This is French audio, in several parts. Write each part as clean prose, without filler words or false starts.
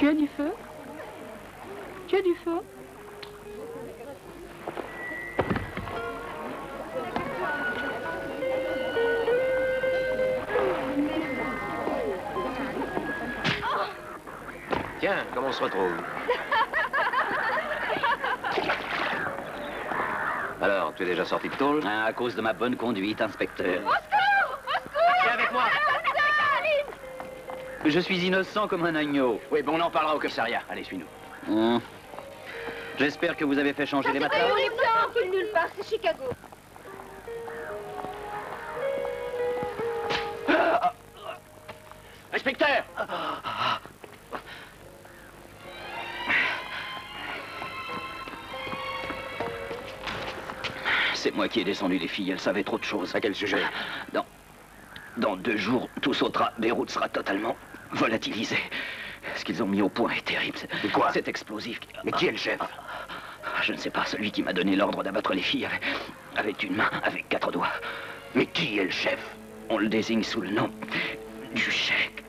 Tu as du feu? Tu as du feu? Tiens, comment on se retrouve? Alors, tu es déjà sorti de tôle? Ah, à cause de ma bonne conduite, inspecteur. Au secours! Au secours! Viens avec moi! Je suis innocent comme un agneau. Oui, bon, on en parlera au commissariat. Allez, suis-nous. J'espère que vous avez fait changer les matelas. On est tranquille nulle part, c'est Chicago. Inspecteur! C'est moi qui ai descendu les filles, elles savaient trop de choses. À quel sujet? Dans 2 jours, tout sautera. Beyrouth sera totalement volatilisé. Ce qu'ils ont mis au point est terrible. Et quoi? C'est explosif. Mais qui est le chef? Je ne sais pas, celui qui m'a donné l'ordre d'abattre les filles avec une main, avec 4 doigts. Mais qui est le chef? On le désigne sous le nom du Cheikh.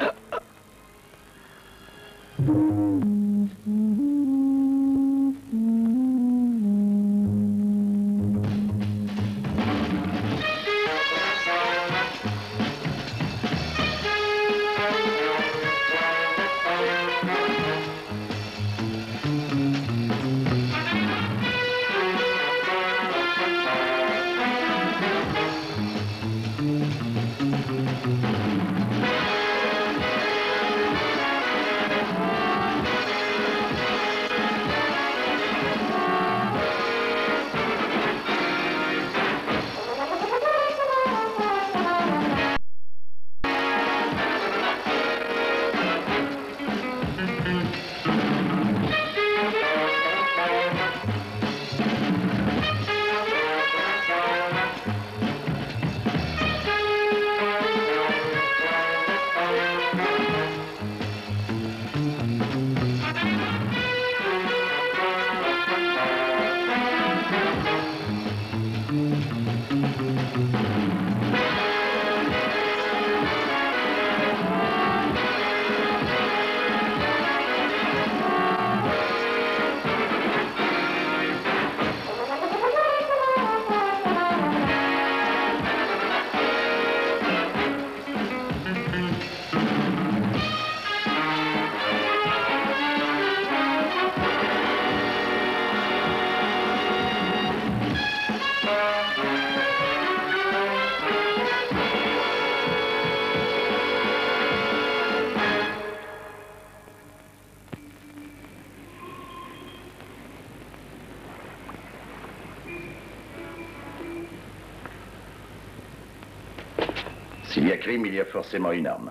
S'il y a crime, il y a forcément une arme.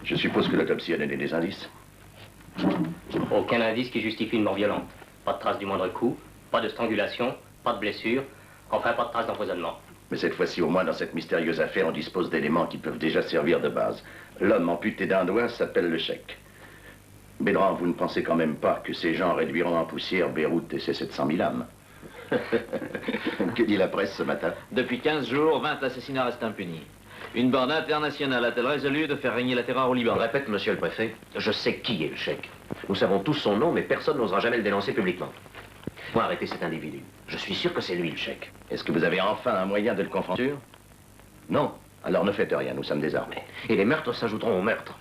Je suppose que l'autopsie a donné des indices. Aucun indice qui justifie une mort violente. Pas de trace du moindre coup, pas de strangulation, pas de blessure, enfin pas de trace d'empoisonnement. Mais cette fois-ci, au moins, dans cette mystérieuse affaire, on dispose d'éléments qui peuvent déjà servir de base. L'homme amputé d'un doigt s'appelle le Cheikh. Bédran, vous ne pensez quand même pas que ces gens réduiront en poussière Beyrouth et ses 700 000 âmes? Que dit la presse ce matin? Depuis 15 jours, 20 assassinats restent impunis. Une bande internationale a-t-elle résolu de faire régner la terreur au Liban? Je répète, monsieur le préfet, je sais qui est le Cheikh. Nous savons tous son nom, mais personne n'osera jamais le dénoncer publiquement. Faut arrêter cet individu. Je suis sûr que c'est lui le Cheikh. Est-ce que vous avez enfin un moyen de le confronter? Sûr? Non. Alors ne faites rien, nous sommes désarmés. Et les meurtres s'ajouteront aux meurtres.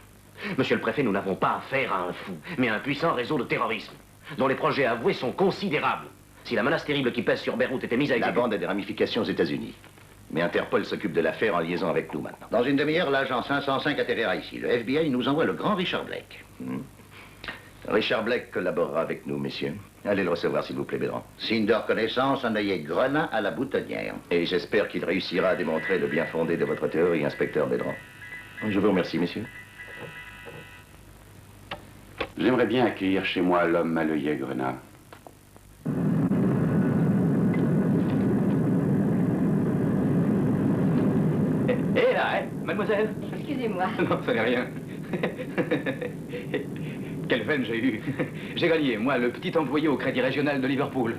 Monsieur le préfet, nous n'avons pas affaire à un fou, mais à un puissant réseau de terrorisme, dont les projets avoués sont considérables. Si la menace terrible qui pèse sur Beyrouth était mise à exécution... La bande a des ramifications aux États-Unis. Mais Interpol s'occupe de l'affaire en liaison avec nous maintenant. Dans une demi-heure, l'agent 505 atterrira ici. Le FBI nous envoie le grand Richard Blake. Richard Blake collaborera avec nous, messieurs. Allez le recevoir, s'il vous plaît, Bédran. Signe de reconnaissance, un œillet grenat à la boutonnière. Et j'espère qu'il réussira à démontrer le bien fondé de votre théorie, inspecteur Bédran. Je vous remercie, messieurs. J'aimerais bien accueillir chez moi l'homme à l'œillet grenat. Hé là, mademoiselle. Excusez-moi. Non, ça n'est rien. Quelle veine j'ai eue. J'ai gagné, moi, le petit employé au Crédit Régional de Liverpool.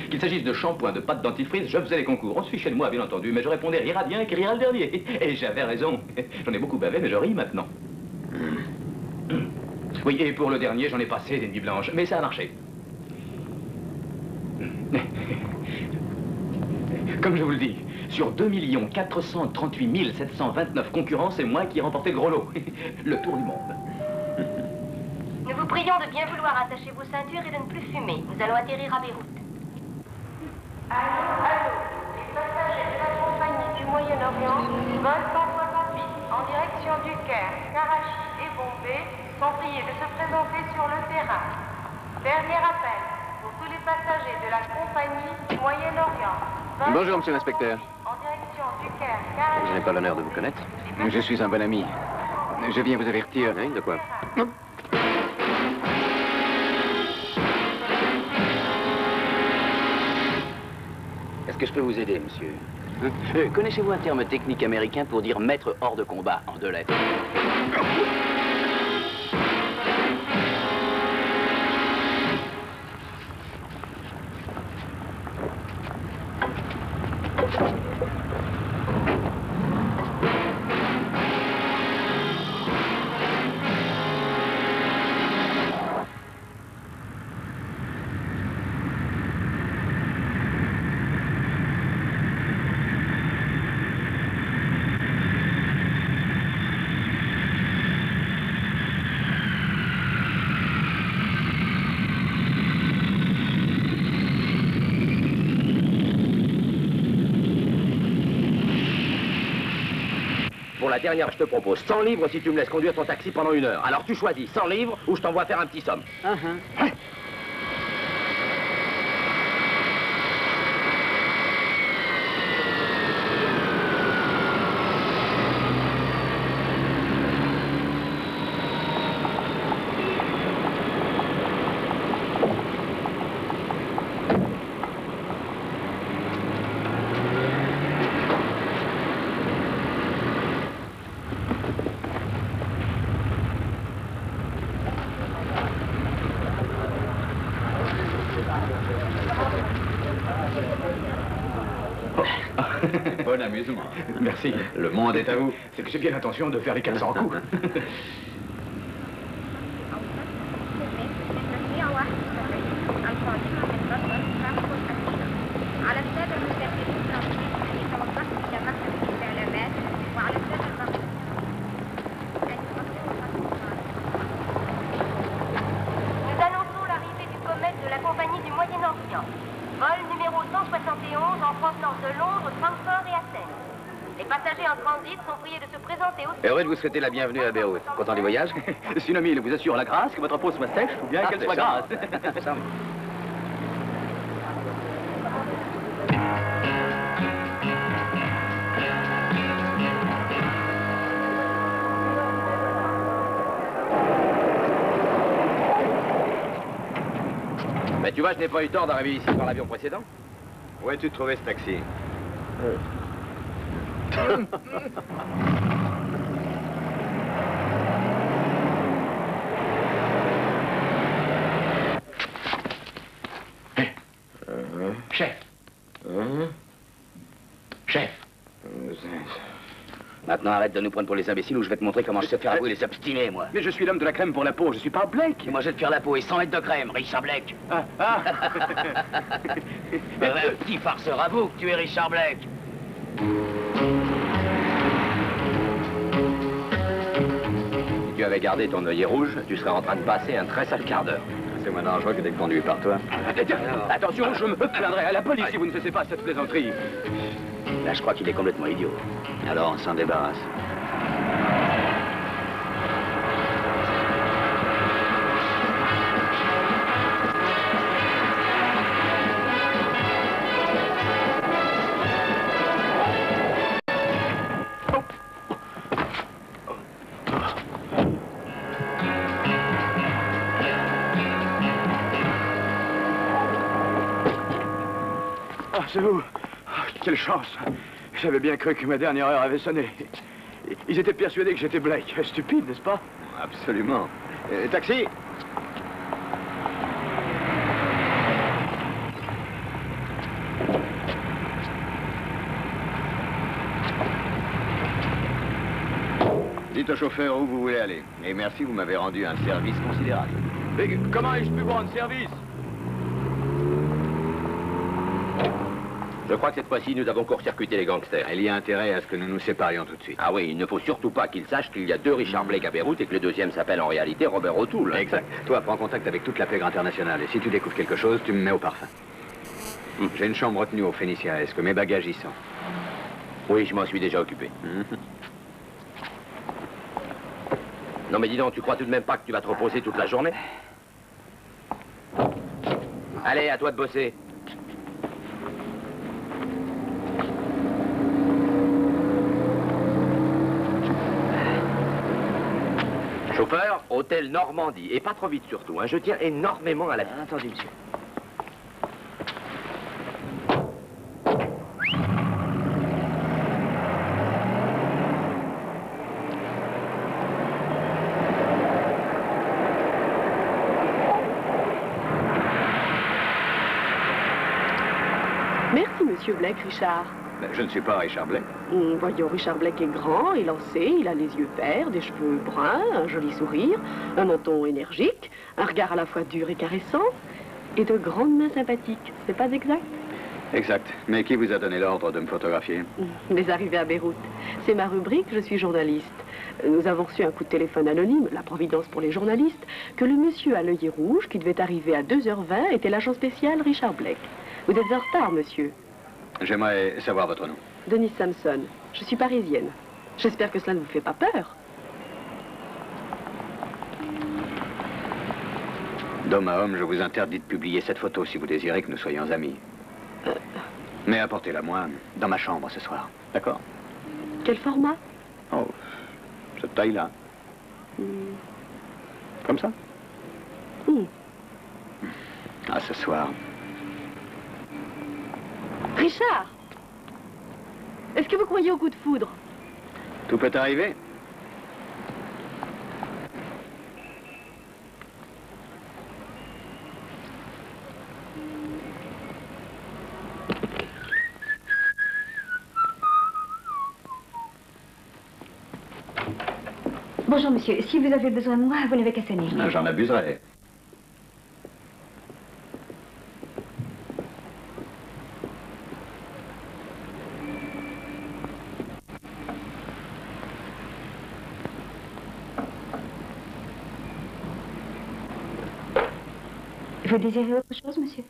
Qu'il s'agisse de shampoing, de pâte dentifrice, je faisais les concours. On se fichait de moi, bien entendu, mais je répondais rira bien qui rira le dernier. Et j'avais raison. J'en ai beaucoup bavé, mais je ris maintenant. Oui, et pour le dernier, j'en ai passé des nuits blanches, mais ça a marché. Comme je vous le dis, sur 2 438 729 concurrents, c'est moi qui ai remporté le gros lot. Le tour du monde. Nous vous prions de bien vouloir attacher vos ceintures et de ne plus fumer. Nous allons atterrir à Beyrouth. Allô, les passagers de la compagnie du Moyen-Orient volent par voie rapide en direction du Caire, Karachi et Bombay sont priés de se présenter sur le terrain. Dernier appel pour tous les passagers de la compagnie du Moyen-Orient. Bonjour, monsieur l'inspecteur. En direction du Caire, Karachi. Je n'ai pas l'honneur de vous connaître. Je suis un bon ami. Je viens vous avertir. Hein, de quoi? Est-ce que je peux vous aider, monsieur? Connaissez-vous un terme technique américain pour dire mettre hors de combat en 2 lettres? Pour la dernière, je te propose 100 livres si tu me laisses conduire ton taxi pendant 1 heure. Alors tu choisis 100 livres ou je t'envoie faire un petit somme. Bon amusement. Merci. Le monde est à vous. C'est que j'ai bien l'intention de faire les 400 coups. Nous annonçons l'arrivée du comète de la compagnie du Moyen-Orient. Vol numéro 171 en provenance de Londres, Francfort et Athènes. Les passagers en transit sont priés de se présenter au... Heureux de vous souhaiter la bienvenue à Beyrouth. Content du voyage? Sinomil vous assure la grâce que votre peau soit sèche ou bien qu'elle soit grasse. Mais tu vois, je n'ai pas eu tort d'arriver ici par l'avion précédent. Où as-tu trouvé ce taxi? Chef. Chef. Maintenant, arrête de nous prendre pour les imbéciles ou je vais te montrer comment je sais faire avouer les obstinés, moi. Mais je suis l'homme de la crème pour la peau, je suis pas Blake. Et moi, je vais te faire la peau et 100 mètres de crème, Richard Blake. Petit farceur, avoue que tu es Richard Blake. Si tu avais gardé ton œillet rouge, tu serais en train de passer un très sale quart d'heure. C'est moins dangereux que d'être conduit par toi. Attention, je me plaindrai à la police si vous ne cessez pas cette plaisanterie. Là, je crois qu'il est complètement idiot. Alors, on s'en débarrasse. Ah, c'est vous. Ah, quelle chance. J'avais bien cru que ma dernière heure avait sonné. Ils étaient persuadés que j'étais Blake. Stupide, n'est-ce pas? Absolument. Taxi, Dites au chauffeur où vous voulez aller. Et merci, vous m'avez rendu un service considérable. Mais comment ai-je pu vous rendre service? Je crois que cette fois-ci, nous avons court-circuité les gangsters. Il y a intérêt à ce que nous nous séparions tout de suite. Ah oui, il ne faut surtout pas qu'ils sachent qu'il y a 2 Richard Blake à Beyrouth et que le deuxième s'appelle en réalité Robert O'Toole. Exact. Toi, prends contact avec toute la pègre internationale. Et si tu découvres quelque chose, tu me mets au parfum. J'ai une chambre retenue au Phénicia. Est-ce que mes bagages y sont? Oui, je m'en suis déjà occupé. Non mais dis donc, tu crois tout de même pas que tu vas te reposer toute la journée? Allez, à toi de bosser. Chauffeur, hôtel Normandie. Et pas trop vite surtout, hein. Je tiens énormément à la... Attendez, monsieur. Merci, monsieur Blake, Richard. Je ne suis pas Richard Blake. Voyons, Richard Blake est grand, élancé, il a les yeux verts, des cheveux bruns, un joli sourire, un menton énergique, un regard à la fois dur et caressant, et de grandes mains sympathiques. C'est pas exact? Exact. Mais qui vous a donné l'ordre de me photographier? Les arrivées à Beyrouth. C'est ma rubrique, je suis journaliste. Nous avons reçu un coup de téléphone anonyme, la providence pour les journalistes, que le monsieur à l'œil rouge, qui devait arriver à 2h20, était l'agent spécial Richard Blake. Vous êtes en retard, monsieur. J'aimerais savoir votre nom. Denise Sampson. Je suis parisienne. J'espère que cela ne vous fait pas peur. D'homme à homme, je vous interdis de publier cette photo si vous désirez que nous soyons amis. Mais apportez-la moi dans ma chambre ce soir. D'accord? Quel format? Oh, cette taille-là. Comme ça? Ah, ce soir. Richard! Est-ce que vous croyez au coup de foudre? Tout peut arriver. Bonjour, monsieur. Si vous avez besoin de moi, vous n'avez qu'à sonner. J'en abuserai. Vous désirez autre chose, monsieur?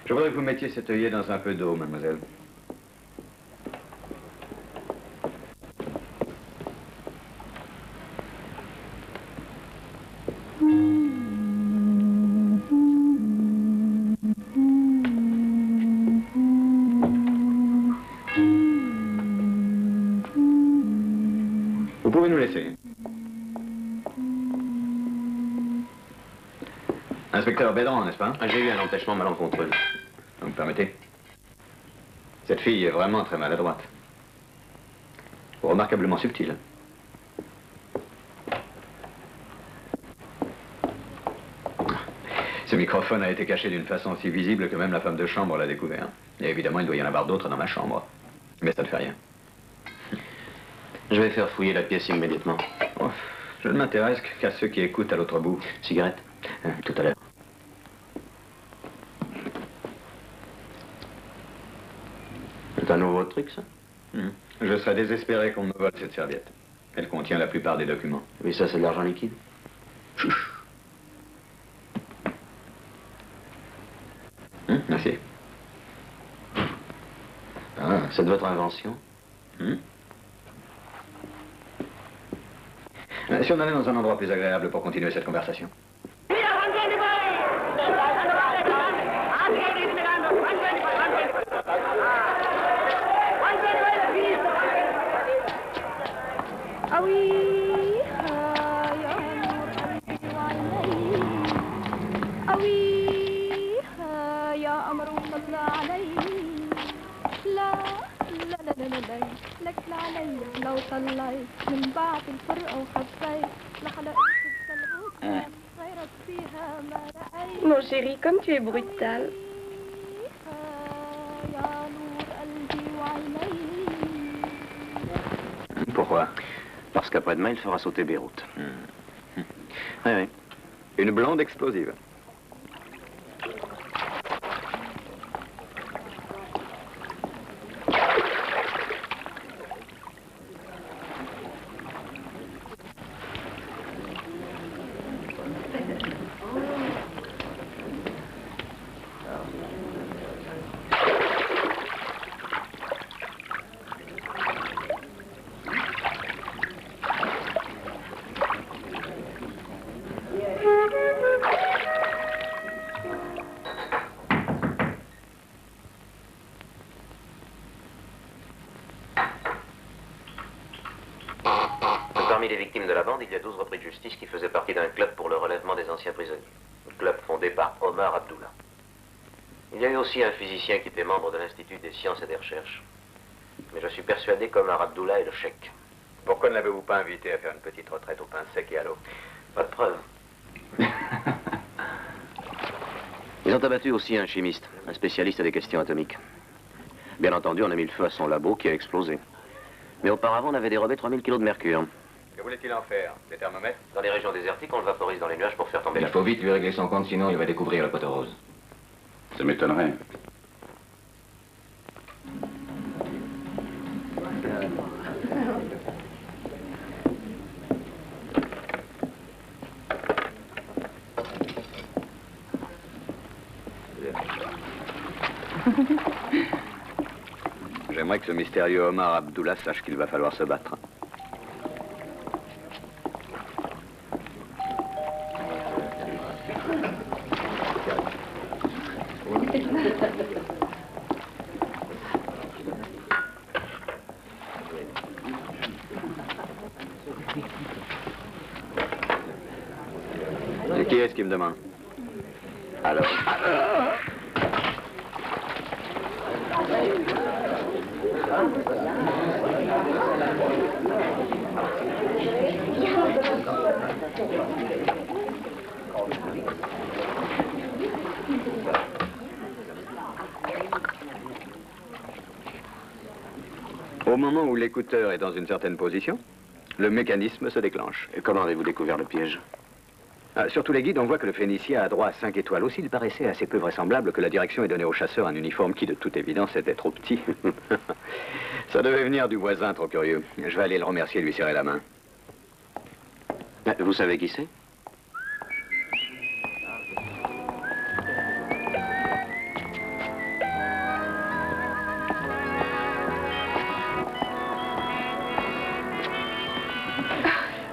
Je voudrais que vous mettiez cet œillet dans un peu d'eau, mademoiselle. Vous pouvez nous laisser. Inspecteur Bédran, n'est-ce pas? J'ai eu un empêchement malencontreux. Vous me permettez? Cette fille est vraiment très maladroite. Remarquablement subtile. Ce microphone a été caché d'une façon si visible que même la femme de chambre l'a découvert. Et évidemment, il doit y en avoir d'autres dans ma chambre. Mais ça ne fait rien. Je vais faire fouiller la pièce immédiatement. Oh, je ne m'intéresse qu'à ceux qui écoutent à l'autre bout. Cigarette? Tout à l'heure. C'est un nouveau truc, ça? Je serais désespéré qu'on me vole cette serviette. Elle contient la plupart des documents. Oui, ça, c'est de l'argent liquide? Chouch. Merci. Ah, c'est de votre invention? Si on allait dans un endroit plus agréable pour continuer cette conversation. لك علي لو طلعت من بعد الفرقة وخفيت لحلقت Mon chéri, comme tu es brutal. Pourquoi? Parce qu'après-demain, il fera sauter Beyrouth. Oui, oui. Une blonde explosive. Parmi les victimes de la bande, il y a 12 repris de justice qui faisaient partie d'un club pour le relèvement des anciens prisonniers. Le club fondé par Omar Abdullah. Il y a eu aussi un physicien qui était membre de l'Institut des sciences et des recherches. Mais je suis persuadé qu'Omar Abdullah est le chèque. Pourquoi ne l'avez-vous pas invité à faire une petite retraite au pain sec et à l'eau? Pas de preuve. Ils ont abattu aussi un chimiste, un spécialiste des questions atomiques. Bien entendu, on a mis le feu à son labo qui a explosé. Mais auparavant, on avait dérobé 3000 kilos de mercure. Que voulait-il en faire? Des thermomètres? Dans les régions désertiques, on le vaporise dans les nuages pour faire tomber Il la... faut vite lui régler son compte, sinon il va découvrir le poteau rose. Ça m'étonnerait. J'aimerais que ce mystérieux Omar Abdullah sache qu'il va falloir se battre. Et qui est-ce qui me demande? Alors... Au moment où l'écouteur est dans une certaine position, le mécanisme se déclenche. Et comment avez-vous découvert le piège? Sur tous les guides, on voit que le Phénicien a droit à 5 étoiles. Aussi, il paraissait assez peu vraisemblable que la direction ait donné au chasseur un uniforme qui, de toute évidence, était trop petit. Ça devait venir du voisin, trop curieux. Je vais aller le remercier et lui serrer la main. Vous savez qui c'est?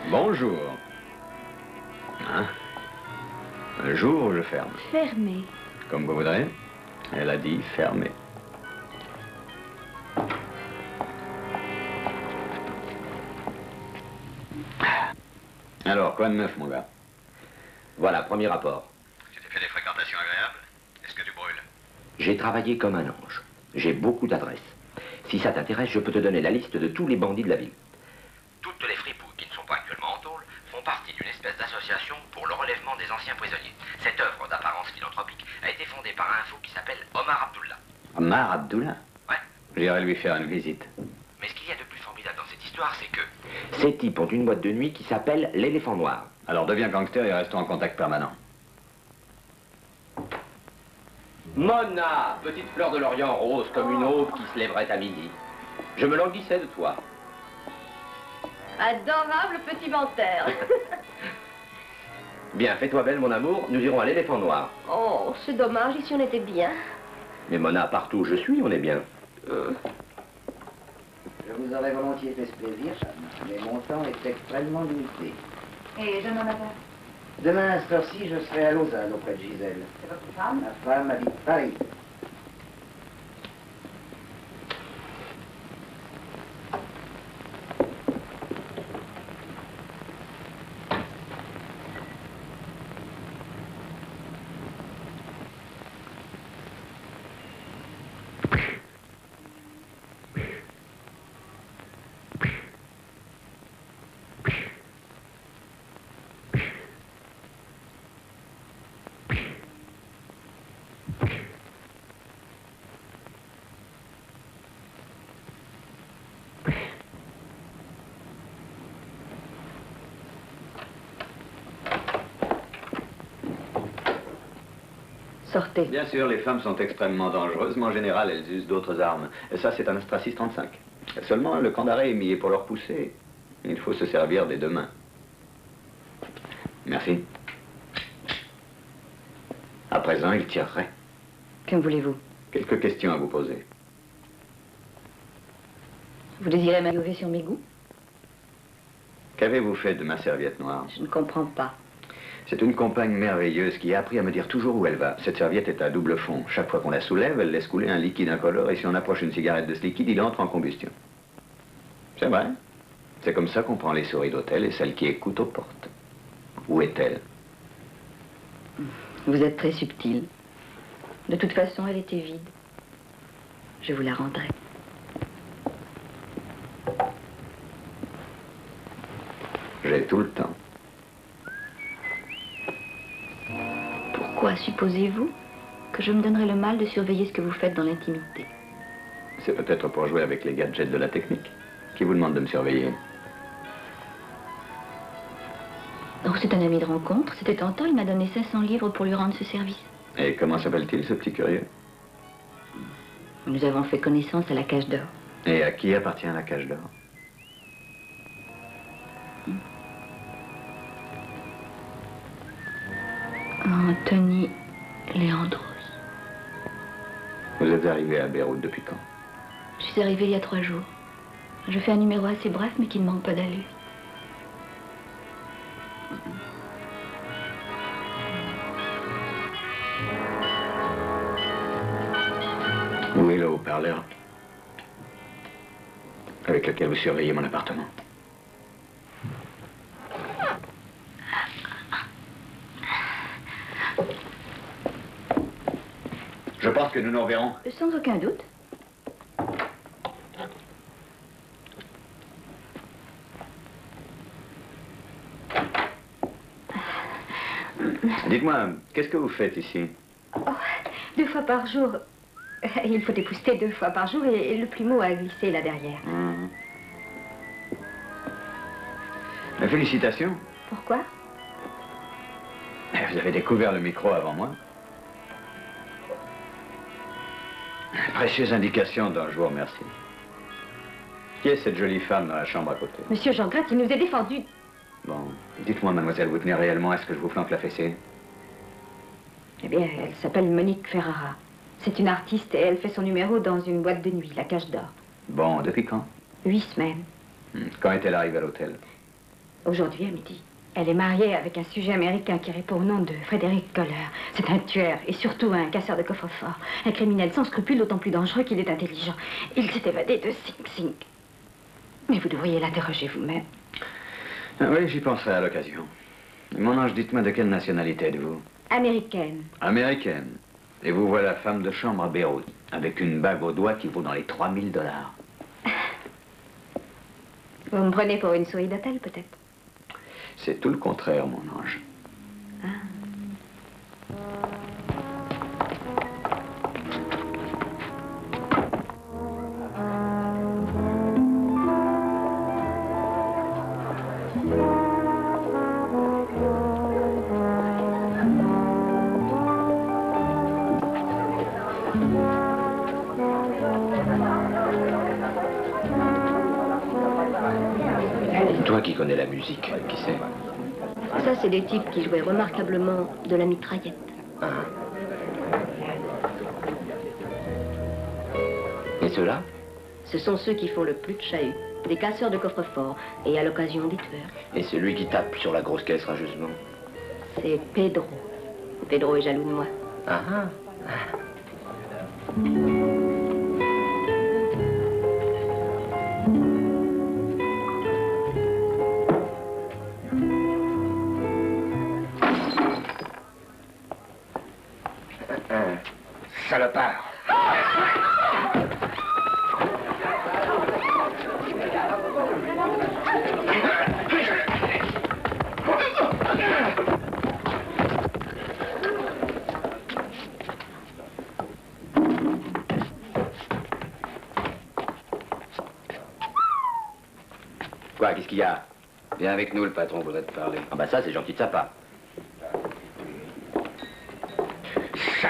Bonjour. Hein? Un jour, je ferme. Fermé. Comme vous voudrez. Elle a dit fermé. Alors, quoi de neuf, mon gars? Voilà, premier rapport. Tu t'es fait des fréquentations agréables? Est-ce que tu brûles? J'ai travaillé comme un ange. J'ai beaucoup d'adresses. Si ça t'intéresse, je peux te donner la liste de tous les bandits de la ville. Toutes les fripouilles qui ne sont pas actuellement en tôle font partie d'une espèce d'association pour le relèvement des anciens prisonniers. Cette œuvre d'apparence philanthropique a été fondée par un fou qui s'appelle Omar Abdullah. Omar Abdullah? Ouais. J'irai lui faire une visite. Mais ce qu'il y a de plus formidable dans cette histoire, c'est que ces types ont une boîte de nuit qui s'appelle l'éléphant noir. Alors deviens gangster et restons en contact permanent. Mona, petite fleur de l'Orient rose comme une aube qui se lèverait à midi. Je me languissais de toi. Adorable petit panthère. Bien, fais-toi belle, mon amour, nous irons à l'éléphant noir. Oh, c'est dommage, ici on était bien. Mais Mona, partout où je suis, on est bien. Je vous aurais volontiers fait ce plaisir, mais mon temps est extrêmement limité. Et demain matin? Demain, à cette heure-ci, je serai à Lausanne auprès de Gisèle. C'est votre femme? Ma femme habite Paris. Sortez. Bien sûr, les femmes sont extrêmement dangereuses, mais en général, elles usent d'autres armes. Et ça, c'est un Astra 635. Seulement, le camp d'arrêt est mis et pour leur pousser, il faut se servir des deux mains. Merci. À présent, il tirerait. Que voulez-vous? Quelques questions à vous poser. Vous désirez m'aguer sur mes goûts? Qu'avez-vous fait de ma serviette noire? Je ne comprends pas. C'est une compagne merveilleuse qui a appris à me dire toujours où elle va. Cette serviette est à double fond. Chaque fois qu'on la soulève, elle laisse couler un liquide incolore et si on approche une cigarette de ce liquide, il entre en combustion. C'est vrai. C'est comme ça qu'on prend les souris d'hôtel et celles qui écoutent aux portes. Où est-elle? Vous êtes très subtil. De toute façon, elle était vide. Je vous la rendrai. J'ai tout le temps. Pourquoi supposez-vous que je me donnerais le mal de surveiller ce que vous faites dans l'intimité? C'est peut-être pour jouer avec les gadgets de la technique. Qui vous demande de me surveiller? Oh, c'est un ami de rencontre. C'était tentant, il m'a donné 500 livres pour lui rendre ce service. Et comment s'appelle-t-il, ce petit curieux? Nous avons fait connaissance à la Cage d'Or. Et à qui appartient la Cage d'Or? Anthony Léandros. Vous êtes arrivé à Beyrouth depuis quand? Je suis arrivée il y a 3 jours. Je fais un numéro assez bref, mais qui ne manque pas d'allure. Où est le haut-parleur avec lequel vous surveillez mon appartement? Je pense que nous nous reverrons. Sans aucun doute. Dites-moi, qu'est-ce que vous faites ici? Oh, 2 fois par jour. Il faut épousseter 2 fois par jour et le plumeau a glissé là derrière. Félicitations. Pourquoi? Vous avez découvert le micro avant moi. Précieuse indication dont je vous remercie. Qui est cette jolie femme dans la chambre à côté? Monsieur Jean Gratte, il nous est défendu. Bon, dites-moi, mademoiselle, vous tenez réellement à ce que je vous flanque la fessée? Eh bien, elle s'appelle Monique Ferrara. C'est une artiste et elle fait son numéro dans une boîte de nuit, la Cage d'Or. Bon, depuis quand? 8 semaines. Quand est-elle arrivée à l'hôtel? Aujourd'hui, à midi. Elle est mariée avec un sujet américain qui répond au nom de Frédéric Kohler. C'est un tueur et surtout un casseur de coffre-fort. Un criminel sans scrupules, d'autant plus dangereux qu'il est intelligent. Il s'est évadé de Sing Sing. Mais vous devriez l'interroger vous-même. Ah oui, j'y penserai à l'occasion. Mon ange, dites-moi de quelle nationalité êtes-vous? Américaine. Américaine. Et vous voilà femme de chambre à Beyrouth, avec une bague au doigt qui vaut dans les 3000 $. Vous me prenez pour une souris d'hôtel, peut-être? C'est tout le contraire, mon ange. Ah. Toi qui connais la musique, qui sait? Ça, c'est des types qui jouaient remarquablement de la mitraillette. Ah. Et ceux-là? Ce sont ceux qui font le plus de chahut. Des casseurs de coffre-fort et à l'occasion des tueurs. Et celui qui tape sur la grosse caisse rageusement? C'est Pedro. Pedro est jaloux de moi. Ah ah. Salopard. Quoi, qu'est-ce qu'il y a? Viens avec nous, le patron voudrait te parler. Ah bah ça, c'est gentil de sa part.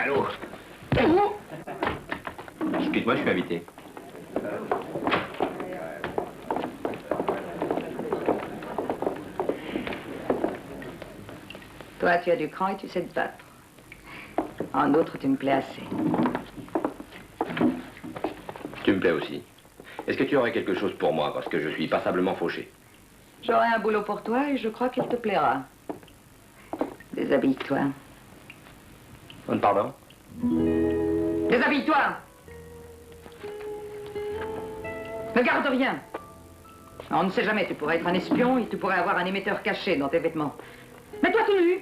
Allô? Excuse-moi, je suis invité. Toi, tu as du cran et tu sais te battre. En outre, tu me plais assez. Tu me plais aussi. Est-ce que tu aurais quelque chose pour moi, parce que je suis passablement fauché? J'aurai un boulot pour toi et je crois qu'il te plaira. Déshabille-toi. Pardon? Déshabille-toi! Ne garde rien. On ne sait jamais, tu pourrais être un espion et tu pourrais avoir un émetteur caché dans tes vêtements. Mets-toi tout nu!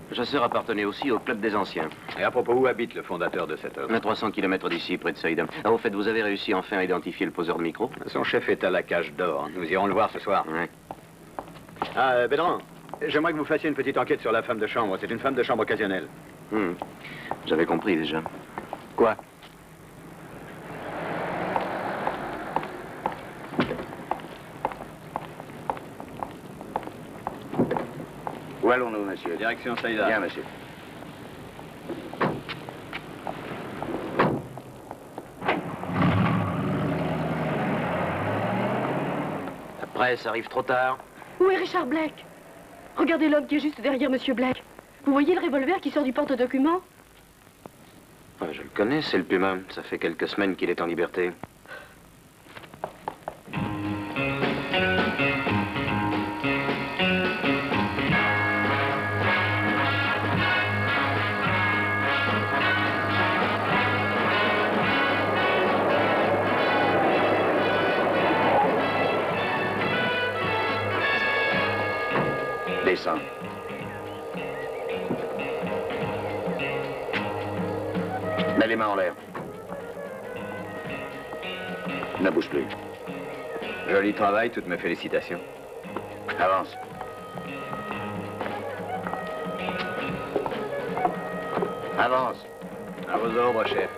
Le chasseur appartenait aussi au club des anciens. Et à propos, où habite le fondateur de cette œuvre? À 300 km d'ici, près de Saïd. Ah, au fait, vous avez réussi enfin à identifier le poseur de micro? Son chef est à la cage d'or. Nous irons le voir ce soir. Ouais. Ah, Bédran, j'aimerais que vous fassiez une petite enquête sur la femme de chambre. C'est une femme de chambre occasionnelle. J'avais compris déjà. Quoi? Où allons-nous, monsieur? Direction Saïda. Bien, monsieur. La presse arrive trop tard. Où est Richard Blake? Regardez l'homme qui est juste derrière Monsieur Blake. Vous voyez le revolver qui sort du porte-document? Je le connais, c'est le Puma. Ça fait quelques semaines qu'il est en liberté. Descends. Mets les mains en l'air. Ne bouge plus. Joli travail, toutes mes félicitations. Avance. Avance. À vos ordres, chef.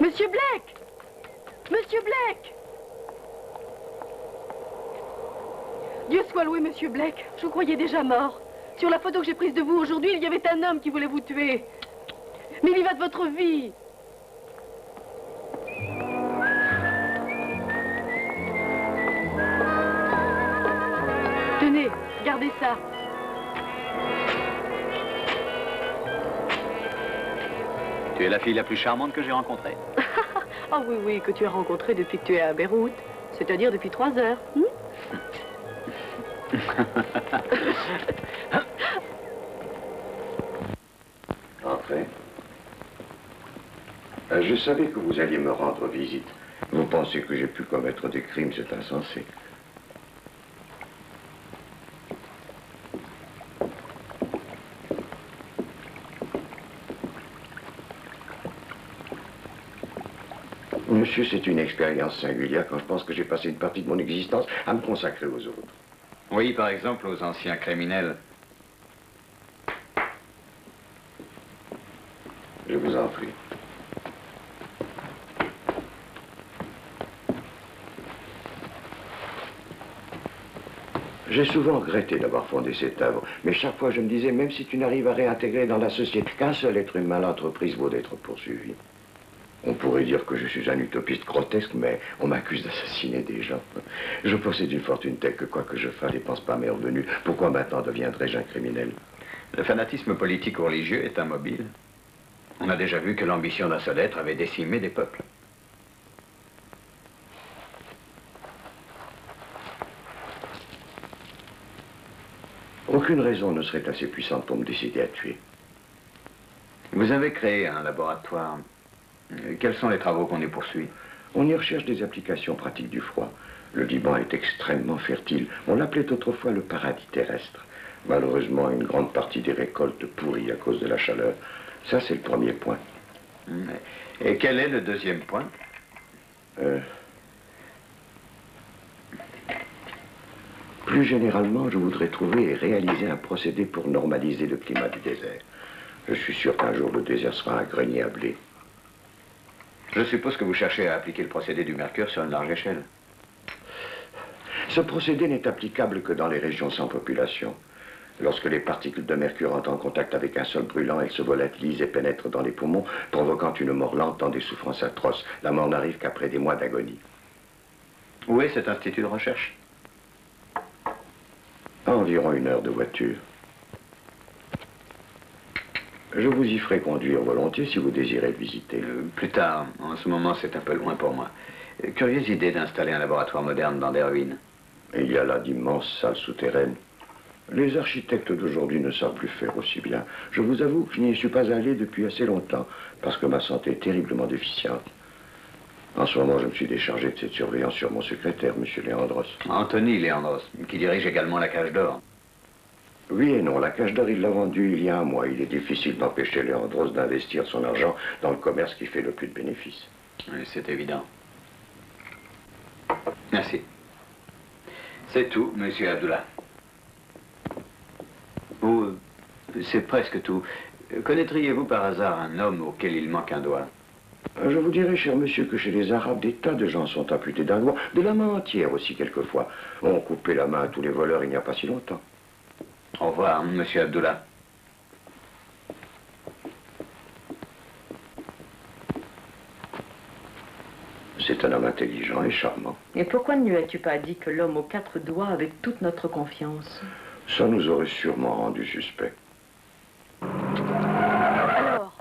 Monsieur Blake! Monsieur Blake! Dieu soit loué, Monsieur Blake. Je vous croyais déjà mort. Sur la photo que j'ai prise de vous aujourd'hui, il y avait un homme qui voulait vous tuer. Mais il y va de votre vie. Tenez, gardez ça. Tu es la fille la plus charmante que j'ai rencontrée. Ah oui, oui, que tu as rencontrée depuis que tu es à Beyrouth. C'est-à-dire depuis 3 heures. Entrez. Je savais que vous alliez me rendre visite. Vous pensez que j'ai pu commettre des crimes, c'est insensé. Monsieur, c'est une expérience singulière quand je pense que j'ai passé une partie de mon existence à me consacrer aux autres. Oui, par exemple, aux anciens criminels. Je vous en prie. J'ai souvent regretté d'avoir fondé cette œuvre, mais chaque fois je me disais, même si tu n'arrives à réintégrer dans la société qu'un seul être humain, l'entreprise vaut d'être poursuivie. On pourrait dire que je suis un utopiste grotesque, mais on m'accuse d'assassiner des gens. Je possède une fortune telle que quoi que je fasse, ne dépense pas mes revenus. Pourquoi maintenant deviendrais-je un criminel? Le fanatisme politique ou religieux est immobile. On a déjà vu que l'ambition d'un seul être avait décimé des peuples. Aucune raison ne serait assez puissante pour me décider à tuer. Vous avez créé un laboratoire. Quels sont les travaux qu'on y poursuit? On y recherche des applications pratiques du froid. Le Liban est extrêmement fertile. On l'appelait autrefois le paradis terrestre. Malheureusement, une grande partie des récoltes pourrit à cause de la chaleur. Ça, c'est le premier point. Et quel est le deuxième point? Plus généralement, je voudrais trouver et réaliser un procédé pour normaliser le climat du désert. Je suis sûr qu'un jour, le désert sera un grenier à blé. Je suppose que vous cherchez à appliquer le procédé du mercure sur une large échelle. Ce procédé n'est applicable que dans les régions sans population. Lorsque les particules de mercure entrent en contact avec un sol brûlant, elles se volatilisent et pénètrent dans les poumons, provoquant une mort lente dans des souffrances atroces. La mort n'arrive qu'après des mois d'agonie. Où est cet institut de recherche? À environ 1 heure de voiture. Je vous y ferai conduire volontiers si vous désirez le visiter. Plus tard. En ce moment, c'est un peu loin pour moi. Curieuse idée d'installer un laboratoire moderne dans des ruines. Il y a là d'immenses salles souterraines. Les architectes d'aujourd'hui ne savent plus faire aussi bien. Je vous avoue que je n'y suis pas allé depuis assez longtemps, parce que ma santé est terriblement déficiente. En ce moment, je me suis déchargé de cette surveillance sur mon secrétaire, M. Léandros. Anthony Léandros, qui dirige également la Cage d'Or. Oui et non. La Cage d'Or, il l'a vendue il y a un mois. Il est difficile d'empêcher Léandros d'investir son argent dans le commerce qui fait le plus de bénéfices. Oui, c'est évident. Merci. C'est tout, Monsieur Abdullah. Ou, c'est presque tout. Connaîtriez-vous par hasard un homme auquel il manque un doigt? Je vous dirais, cher monsieur, que chez les Arabes, des tas de gens sont amputés d'un doigt, de la main entière aussi, quelquefois. On coupait la main à tous les voleurs il n'y a pas si longtemps. Au revoir, Monsieur Abdullah. C'est un homme intelligent et charmant. Et pourquoi ne lui as-tu pas dit que l'homme aux 4 doigts avait toute notre confiance? Ça nous aurait sûrement rendu suspect. Alors,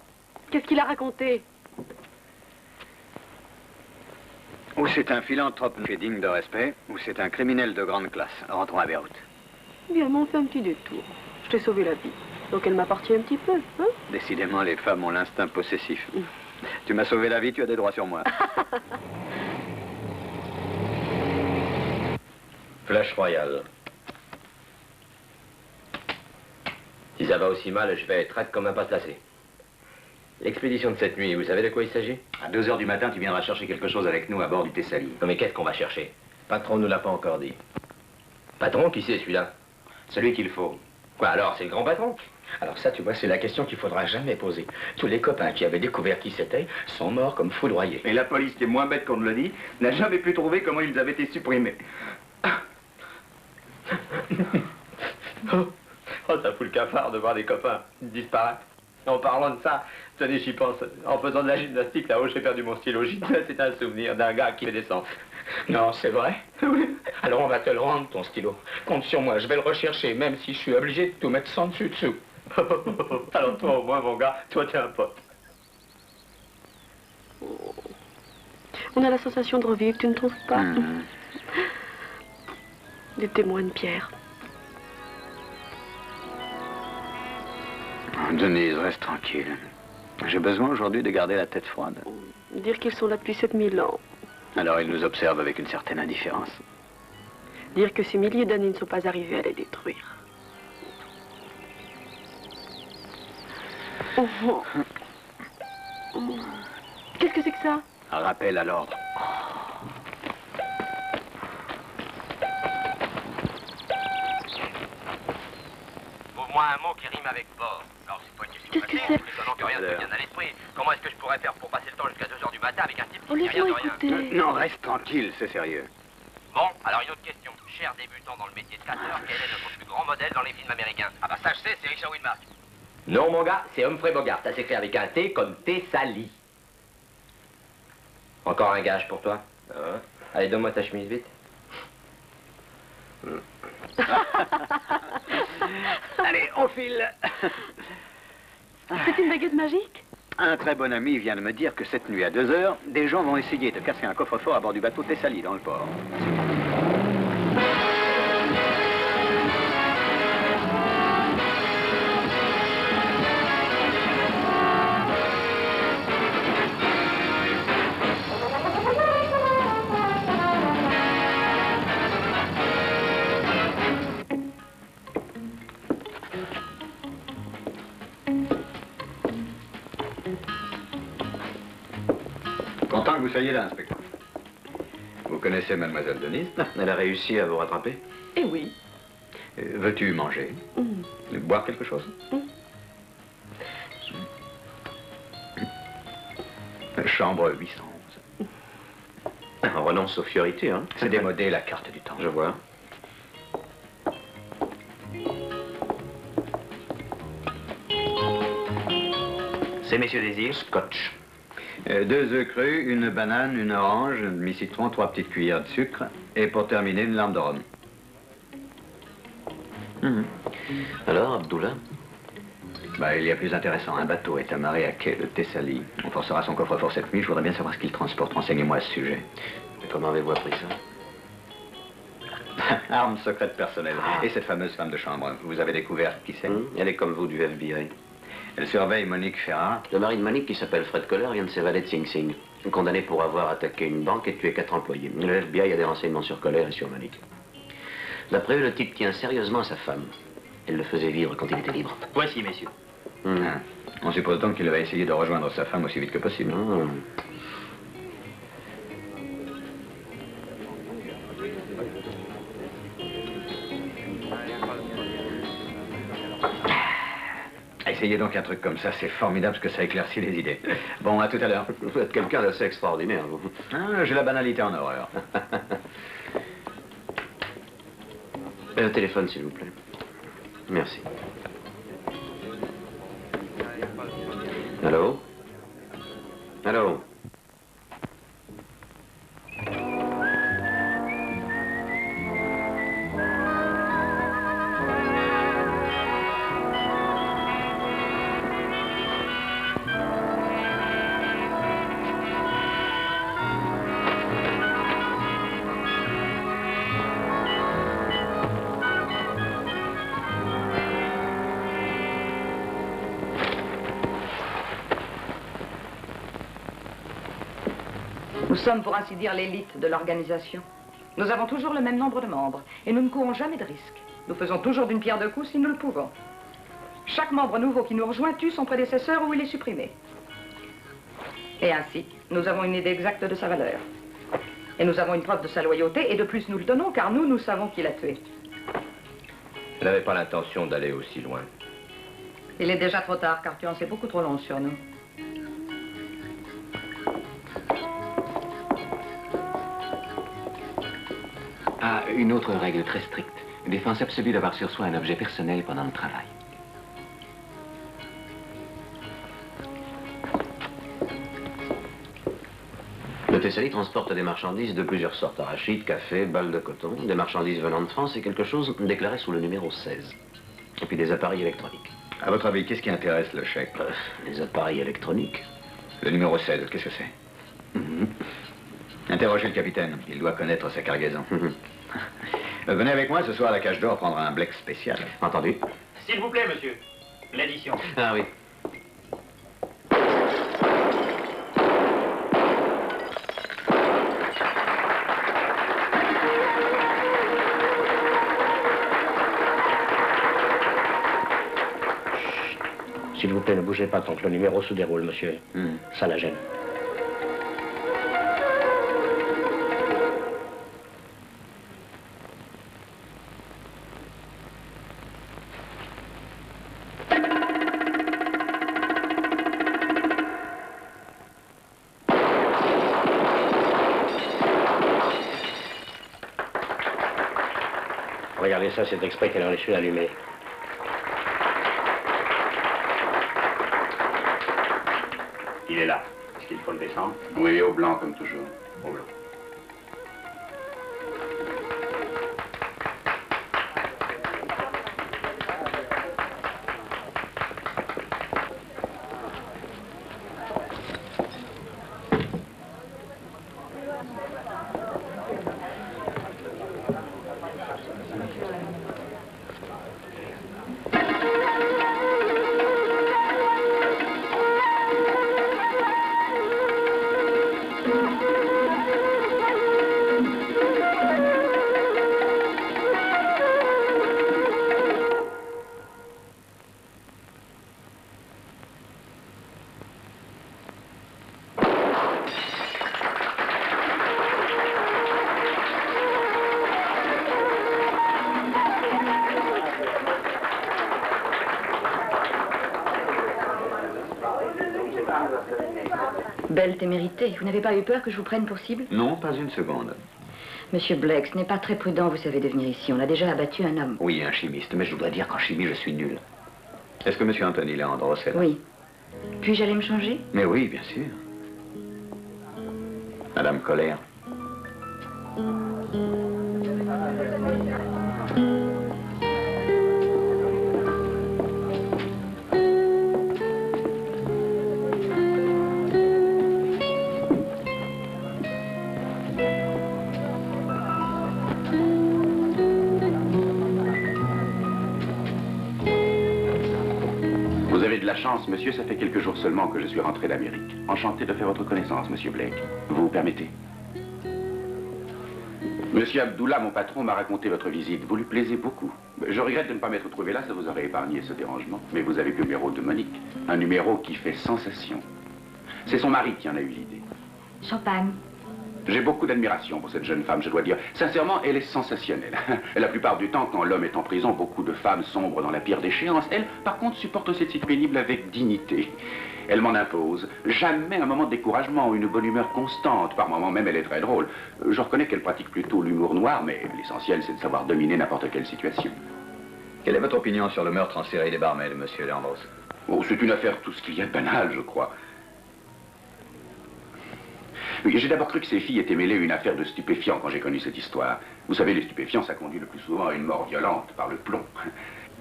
qu'est-ce qu'il a raconté? Ou c'est un philanthrope digne de respect, ou c'est un criminel de grande classe. Rentrons à Beyrouth. Bien, mais on fait un petit détour. Je t'ai sauvé la vie. Donc elle m'appartient un petit peu, hein? Décidément, les femmes ont l'instinct possessif. Tu m'as sauvé la vie, tu as des droits sur moi. Flash Royal. Si ça va aussi mal, je vais être traite comme un pas lassé. L'expédition de cette nuit, vous savez de quoi il s'agit? À 2 heures du matin, tu viendras chercher quelque chose avec nous à bord du Thessalie. Mais qu'est-ce qu'on va chercher? Patron ne nous l'a pas encore dit. Patron, qui c'est celui-là? Celui qu'il faut. Quoi alors, c'est le grand patron? Alors ça, tu vois, c'est la question qu'il faudra jamais poser. Tous les copains qui avaient découvert qui c'était sont morts comme foudroyés. Et la police, qui est moins bête qu'on ne le dit, n'a jamais pu trouver comment ils avaient été supprimés. Oh, ça fout le cafard de voir des copains disparaître. En parlant de ça, tenez, j'y pense. En faisant de la gymnastique, là-haut, j'ai perdu mon stylo. C'est un souvenir d'un gars qui fait descend. Non, c'est vrai? Oui. Alors on va te le rendre, ton stylo. Compte sur moi, je vais le rechercher, même si je suis obligé de tout mettre sans dessus-dessous. Alors toi, au moins, mon gars, toi, t'es un pote. On a la sensation de revivre, tu ne trouves pas? Des témoins de Pierre. Denise, reste tranquille. J'ai besoin aujourd'hui de garder la tête froide. Dire qu'ils sont là depuis 7000 ans. Alors ils nous observent avec une certaine indifférence. Dire que ces milliers d'années ne sont pas arrivés à les détruire. Qu'est-ce que c'est que ça? Un rappel à l'ordre. Trouve-moi un mot qui rime avec bord. Alors, c'est pas une question. Qu'est-ce que c'est? Que rien ne me vient à l'esprit. Comment est-ce que je pourrais faire pour passer le temps jusqu'à 2 h du matin avec un type qui Oh, ne dit rien de laisse-moi rien? écouter. Non, reste tranquille, c'est sérieux. Bon, alors une autre question. Cher débutant dans le métier de casseur, quel est notre plus grand modèle dans les films américains? Ah bah ça je sais, c'est Richard Widmark. Non mon gars, c'est Humphrey Bogart. Ça s'écrit avec un T comme Thessalie. Encore un gage pour toi. Hein? Allez, donne-moi ta chemise vite. Allez, on file. C'est une baguette magique? Un très bon ami vient de me dire que cette nuit à 2 h, des gens vont essayer de casser un coffre-fort à bord du bateau Thessalie dans le port. Content que vous soyez là, inspecteur. Vous connaissez Mademoiselle Denise? Elle a réussi à vous rattraper? Eh oui. Veux-tu manger? Boire quelque chose? Chambre 811. On renonce aux fiorités, hein? C'est démodé la carte du temps. Je vois. C'est messieurs désir? Scotch. 2 œufs crus, une banane, une orange, un demi-citron, 3 petites cuillères de sucre. Et pour terminer, une lampe de rhum. Alors, Abdullah? Il y a plus intéressant. Un bateau est amarré à quai de Thessalie. On forcera son coffre-fort cette nuit. Je voudrais bien savoir ce qu'il transporte. Renseignez-moi à ce sujet. Mais comment avez-vous appris ça? Arme secrète personnelle. Et cette fameuse femme de chambre, vous avez découvert qui c'est? Elle est comme vous, du FBI. Elle surveille Monique Ferrat. Le mari de Monique, qui s'appelle Fred Kohler, vient de s'évader de Sing Sing. Condamné pour avoir attaqué une banque et tué 4 employés. Le FBI a des renseignements sur Kohler et sur Monique. D'après eux, le type tient sérieusement sa femme. Elle le faisait vivre quand il était libre. Voici, messieurs. On suppose donc qu'il va essayer de rejoindre sa femme aussi vite que possible. Essayez donc un truc comme ça, c'est formidable parce que ça éclaircit les idées. Bon, à tout à l'heure. Vous êtes quelqu'un d'assez extraordinaire, vous. J'ai la banalité en horreur. Le téléphone, s'il vous plaît. Merci. Allô? Allô? Nous sommes, pour ainsi dire, l'élite de l'organisation. Nous avons toujours le même nombre de membres et nous ne courons jamais de risques. Nous faisons toujours d'une pierre deux coups si nous le pouvons. Chaque membre nouveau qui nous rejoint tue son prédécesseur ou il est supprimé. Et ainsi, nous avons une idée exacte de sa valeur. Et nous avons une preuve de sa loyauté et de plus nous le donnons car nous savons qui l'a tué. Elle n'avait pas l'intention d'aller aussi loin. Il est déjà trop tard car tu en sais beaucoup trop long sur nous. Une autre règle très stricte. Défense absolue d'avoir sur soi un objet personnel pendant le travail. Le Thessalie transporte des marchandises de plusieurs sortes. Arachides, café, balles de coton, des marchandises venant de France et quelque chose déclaré sous le numéro 16. Et puis des appareils électroniques. À votre avis, qu'est-ce qui intéresse le chèque? Les appareils électroniques. Le numéro 16, qu'est-ce que c'est? Interrogez le capitaine, il doit connaître sa cargaison. Venez avec moi ce soir à la Cage d'Or prendre un Bleck spécial. Entendu. S'il vous plaît, monsieur. L'addition. Ah oui. S'il vous plaît, ne bougez pas tant que le numéro se déroule, monsieur. Ça la gêne. Et ça, c'est exprès qu'elle en laisse une allumée. Il est là. Est-ce qu'il faut le descendre? Oui, au blanc, comme toujours. Au blanc. Belle témérité. Vous n'avez pas eu peur que je vous prenne pour cible? Non, pas une seconde. Monsieur Blake, ce n'est pas très prudent, vous savez, de venir ici. On a déjà abattu un homme. Oui, un chimiste, mais je dois dire qu'en chimie, je suis nul. Est-ce que monsieur Anthony Leandros est là? Oui. Puis-je aller me changer? Mais oui, bien sûr. Madame Colère. Chance, monsieur, ça fait quelques jours seulement que je suis rentré d'Amérique. Enchanté de faire votre connaissance, monsieur Blake. Vous permettez? Monsieur Abdullah, mon patron, m'a raconté votre visite. Vous lui plaisez beaucoup. Je regrette de ne pas m'être trouvé là, ça vous aurait épargné ce dérangement. Mais vous avez le numéro de Monique. Un numéro qui fait sensation. C'est son mari qui en a eu l'idée. Champagne. J'ai beaucoup d'admiration pour cette jeune femme, je dois dire. Sincèrement, elle est sensationnelle. La plupart du temps, quand l'homme est en prison, beaucoup de femmes sombrent dans la pire déchéance. Elle, par contre, supporte cette site pénible avec dignité. Elle m'en impose. Jamais un moment de découragement ou une bonne humeur constante. Par moments même, elle est très drôle. Je reconnais qu'elle pratique plutôt l'humour noir, mais l'essentiel, c'est de savoir dominer n'importe quelle situation. Quelle est votre opinion sur le meurtre en série des barmaids, monsieur Leandros? Oh, c'est une affaire tout ce qu'il y a de banal, je crois. J'ai d'abord cru que ces filles étaient mêlées à une affaire de stupéfiants quand j'ai connu cette histoire. Vous savez, les stupéfiants, ça conduit le plus souvent à une mort violente par le plomb.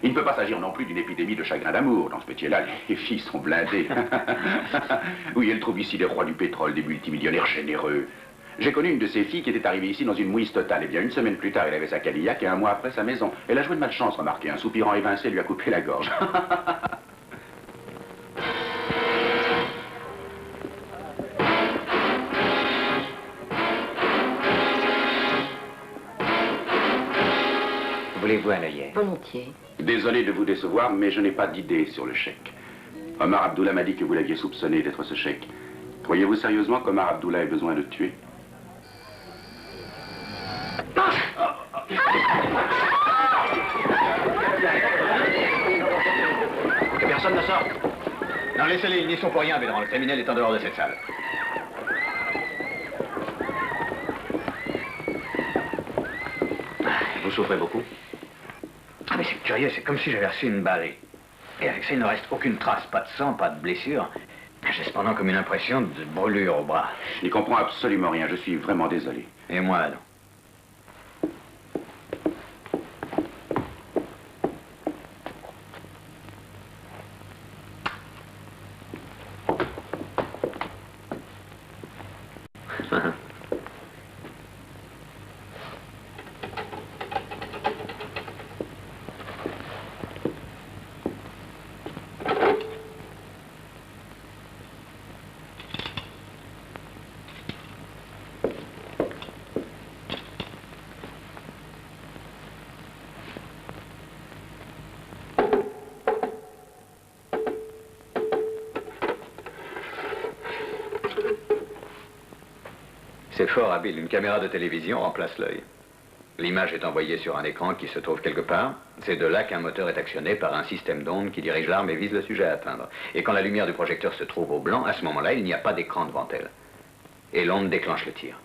Il ne peut pas s'agir non plus d'une épidémie de chagrin d'amour. Dans ce métier-là, les filles sont blindées. Oui, elles trouvent ici des rois du pétrole, des multimillionnaires généreux. J'ai connu une de ces filles qui était arrivée ici dans une mouise totale. Eh bien, une semaine plus tard, elle avait sa Cadillac et un mois après, sa maison. Elle a joué de malchance, remarquez. Un soupirant évincé lui a coupé la gorge. Voulez-vous un œillet? Volontiers. Désolé de vous décevoir, mais je n'ai pas d'idée sur le chèque. Omar Abdullah m'a dit que vous l'aviez soupçonné d'être ce chèque. Croyez-vous sérieusement qu'Omar Abdullah ait besoin de tuer? Que personne ne sorte. Non, laissez-les, ils n'y sont pour rien, Bédran. Le criminel est en dehors de cette salle. Vous souffrez beaucoup? Ah, mais c'est curieux, c'est comme si j'avais reçu une balle. Et avec ça, il ne reste aucune trace, pas de sang, pas de blessure. J'ai cependant comme une impression de brûlure au bras. Je n'y comprends absolument rien, je suis vraiment désolé. Et moi, alors? C'est fort habile. Une caméra de télévision remplace l'œil. L'image est envoyée sur un écran qui se trouve quelque part. C'est de là qu'un moteur est actionné par un système d'ondes qui dirige l'arme et vise le sujet à atteindre. Et quand la lumière du projecteur se trouve au blanc, à ce moment-là, il n'y a pas d'écran devant elle. Et l'onde déclenche le tir.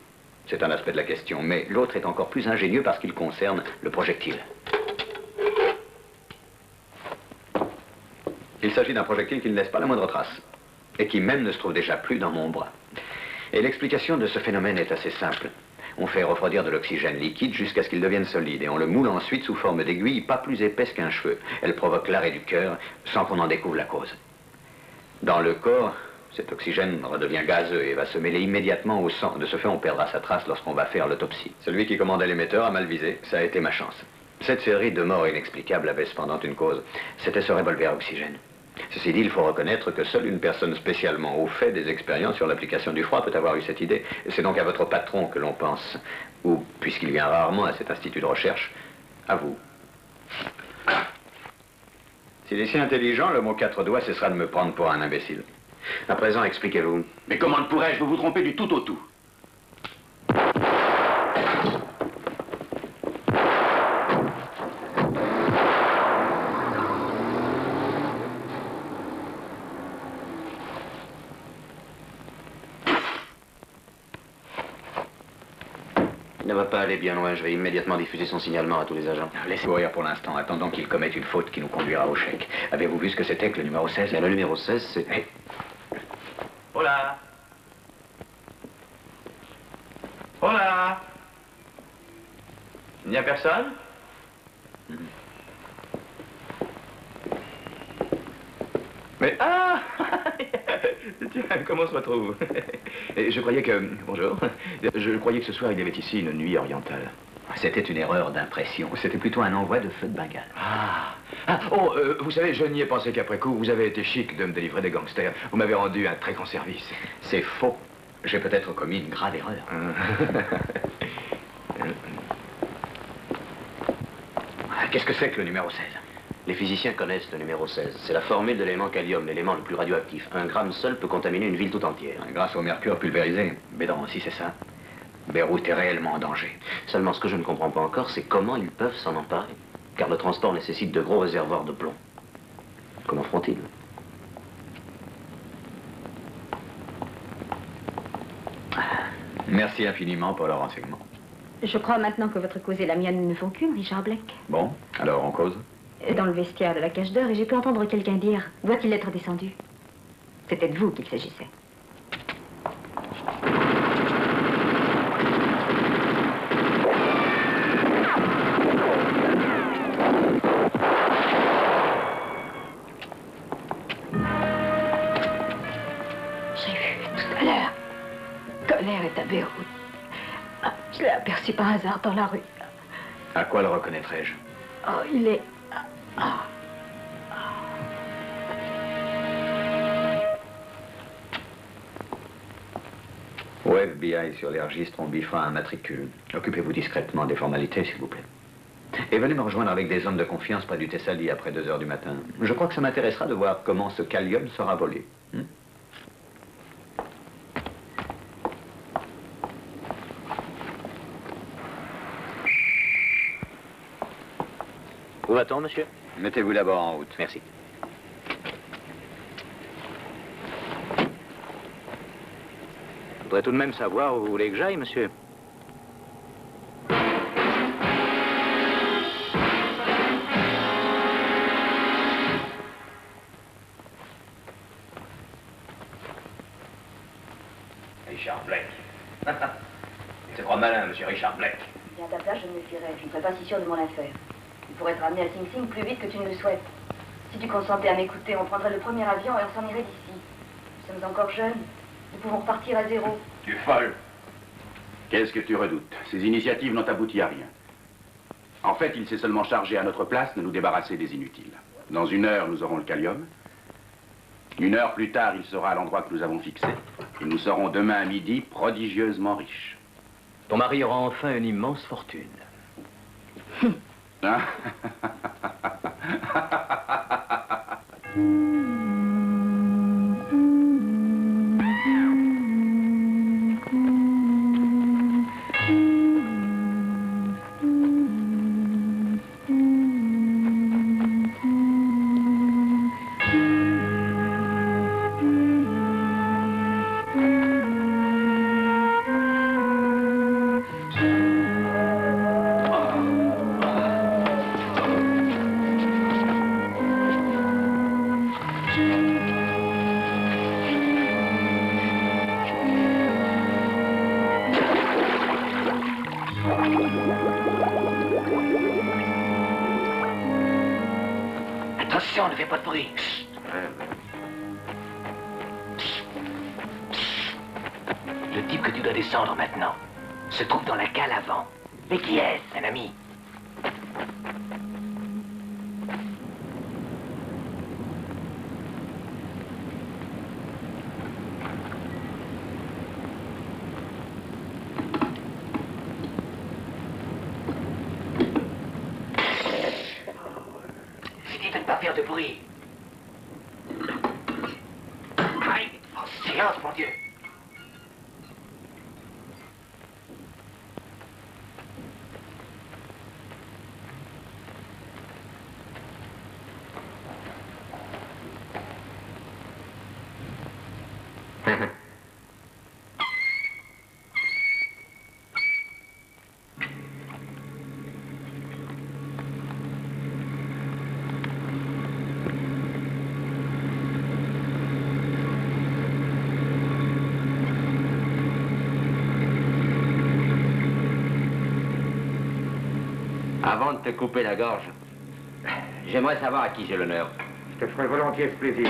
C'est un aspect de la question, mais l'autre est encore plus ingénieux parce qu'il concerne le projectile. Il s'agit d'un projectile qui ne laisse pas la moindre trace, et qui même ne se trouve déjà plus dans mon bras. Et l'explication de ce phénomène est assez simple. On fait refroidir de l'oxygène liquide jusqu'à ce qu'il devienne solide, et on le moule ensuite sous forme d'aiguille pas plus épaisse qu'un cheveu. Elle provoque l'arrêt du cœur sans qu'on en découvre la cause. Dans le corps, cet oxygène redevient gazeux et va se mêler immédiatement au sang. De ce fait, on perdra sa trace lorsqu'on va faire l'autopsie. Celui qui commandait l'émetteur a mal visé, ça a été ma chance. Cette série de morts inexplicables avait cependant une cause. C'était ce revolver à oxygène. Ceci dit, il faut reconnaître que seule une personne spécialement au fait des expériences sur l'application du froid peut avoir eu cette idée. C'est donc à votre patron que l'on pense. Ou, puisqu'il vient rarement à cet institut de recherche, à vous. S'il est si intelligent, le mot 4 doigts cessera de me prendre pour un imbécile. À présent, expliquez-vous. Mais comment ne pourrais-je vous tromper du tout au tout? Il ne va pas aller bien loin. Je vais immédiatement diffuser son signalement à tous les agents. Laissez courir pour l'instant. Attendons qu'il commette une faute qui nous conduira au chèque. Avez-vous vu ce que c'était que le numéro 16? Le numéro 16, c'est... Hey. Hola. Hola. Il n'y a personne? Mais... Ah. Tiens, comment on se retrouve? Je croyais que... Bonjour. Je croyais que ce soir, il y avait ici une nuit orientale. C'était une erreur d'impression. C'était plutôt un envoi de feu de Bengale. Vous savez, je n'y ai pensé qu'après coup. Vous avez été chic de me délivrer des gangsters. Vous m'avez rendu un très grand service. C'est faux. J'ai peut-être commis une grave erreur. Qu'est-ce que c'est que le numéro 16? Les physiciens connaissent le numéro 16. C'est la formule de l'élément kalium, l'élément le plus radioactif. 1 gramme seul peut contaminer une ville tout entière. Grâce au mercure pulvérisé. Bédron aussi, c'est ça. Beyrouth est réellement en danger. Seulement, ce que je ne comprends pas encore, c'est comment ils peuvent s'en emparer. Car le transport nécessite de gros réservoirs de plomb. Comment feront-ils? Merci infiniment pour le renseignement. Je crois maintenant que votre cause et la mienne ne font qu'une, Richard Blake. Bon, alors on cause? Dans le vestiaire de la cage d'or, et j'ai pu entendre quelqu'un dire « Doit-il être descendu ?» C'était de vous qu'il s'agissait. J'ai vu tout à l'heure. Colère est à Beyrouth. Je l'ai aperçu par hasard dans la rue. À quoi le reconnaîtrais-je? Oh, il est... Au FBI, sur les registres, on biffera un matricule. Occupez-vous discrètement des formalités, s'il vous plaît. Et venez me rejoindre avec des hommes de confiance près du Thessalie après 2 heures du matin. Je crois que ça m'intéressera de voir comment ce kalium sera volé. Où va-t-on, monsieur? Mettez-vous d'abord en route. Merci. Je voudrais tout de même savoir où vous voulez que j'aille, monsieur. Richard Blake. Il se croit malin, monsieur Richard Blake. Bien ta place, je me méfierais. Je ne serais pas si sûr de mon affaire. Tu pourrais être ramené à Sing Sing plus vite que tu ne le souhaites. Si tu consentais à m'écouter, on prendrait le premier avion et on s'en irait d'ici. Nous sommes encore jeunes. Nous pouvons repartir à zéro. Tu es folle. Qu'est-ce que tu redoutes? Ces initiatives n'ont abouti à rien. En fait, il s'est seulement chargé à notre place de nous débarrasser des inutiles. Dans 1 heure, nous aurons le kalium. 1 heure plus tard, il sera à l'endroit que nous avons fixé. Et nous serons demain à midi prodigieusement riches. Ton mari aura enfin une immense fortune. Hein? Attention, ne fais pas de bruit. Le type que tu dois descendre maintenant se trouve dans la cale avant. Mais qui est-ce, un ami? J'ai dit de ne pas faire de bruit. Aïe, en silence, mon Dieu. Avant de te couper la gorge, j'aimerais savoir à qui j'ai l'honneur. Je te ferai volontiers ce plaisir.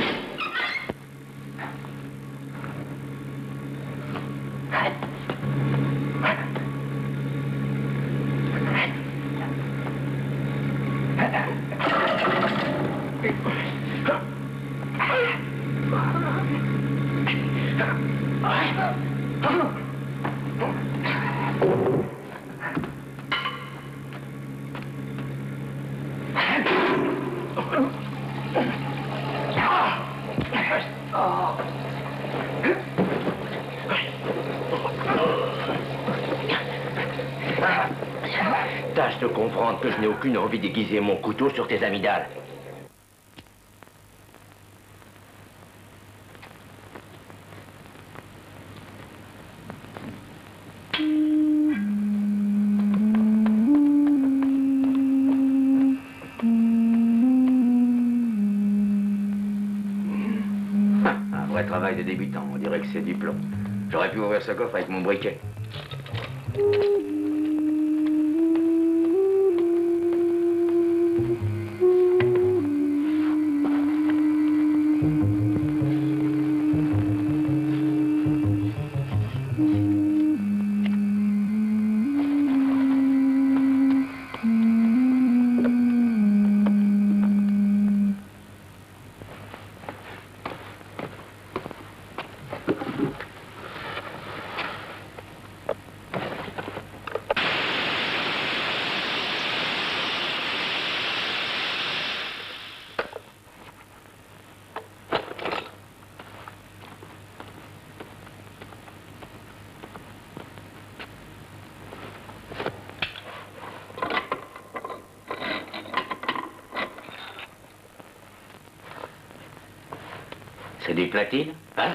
Tâche de comprendre que je n'ai aucune envie d'aiguiser mon couteau sur tes amygdales. Un vrai travail de débutant, on dirait que c'est du plomb. J'aurais pu ouvrir ce coffre avec mon briquet. C'est du platine, hein?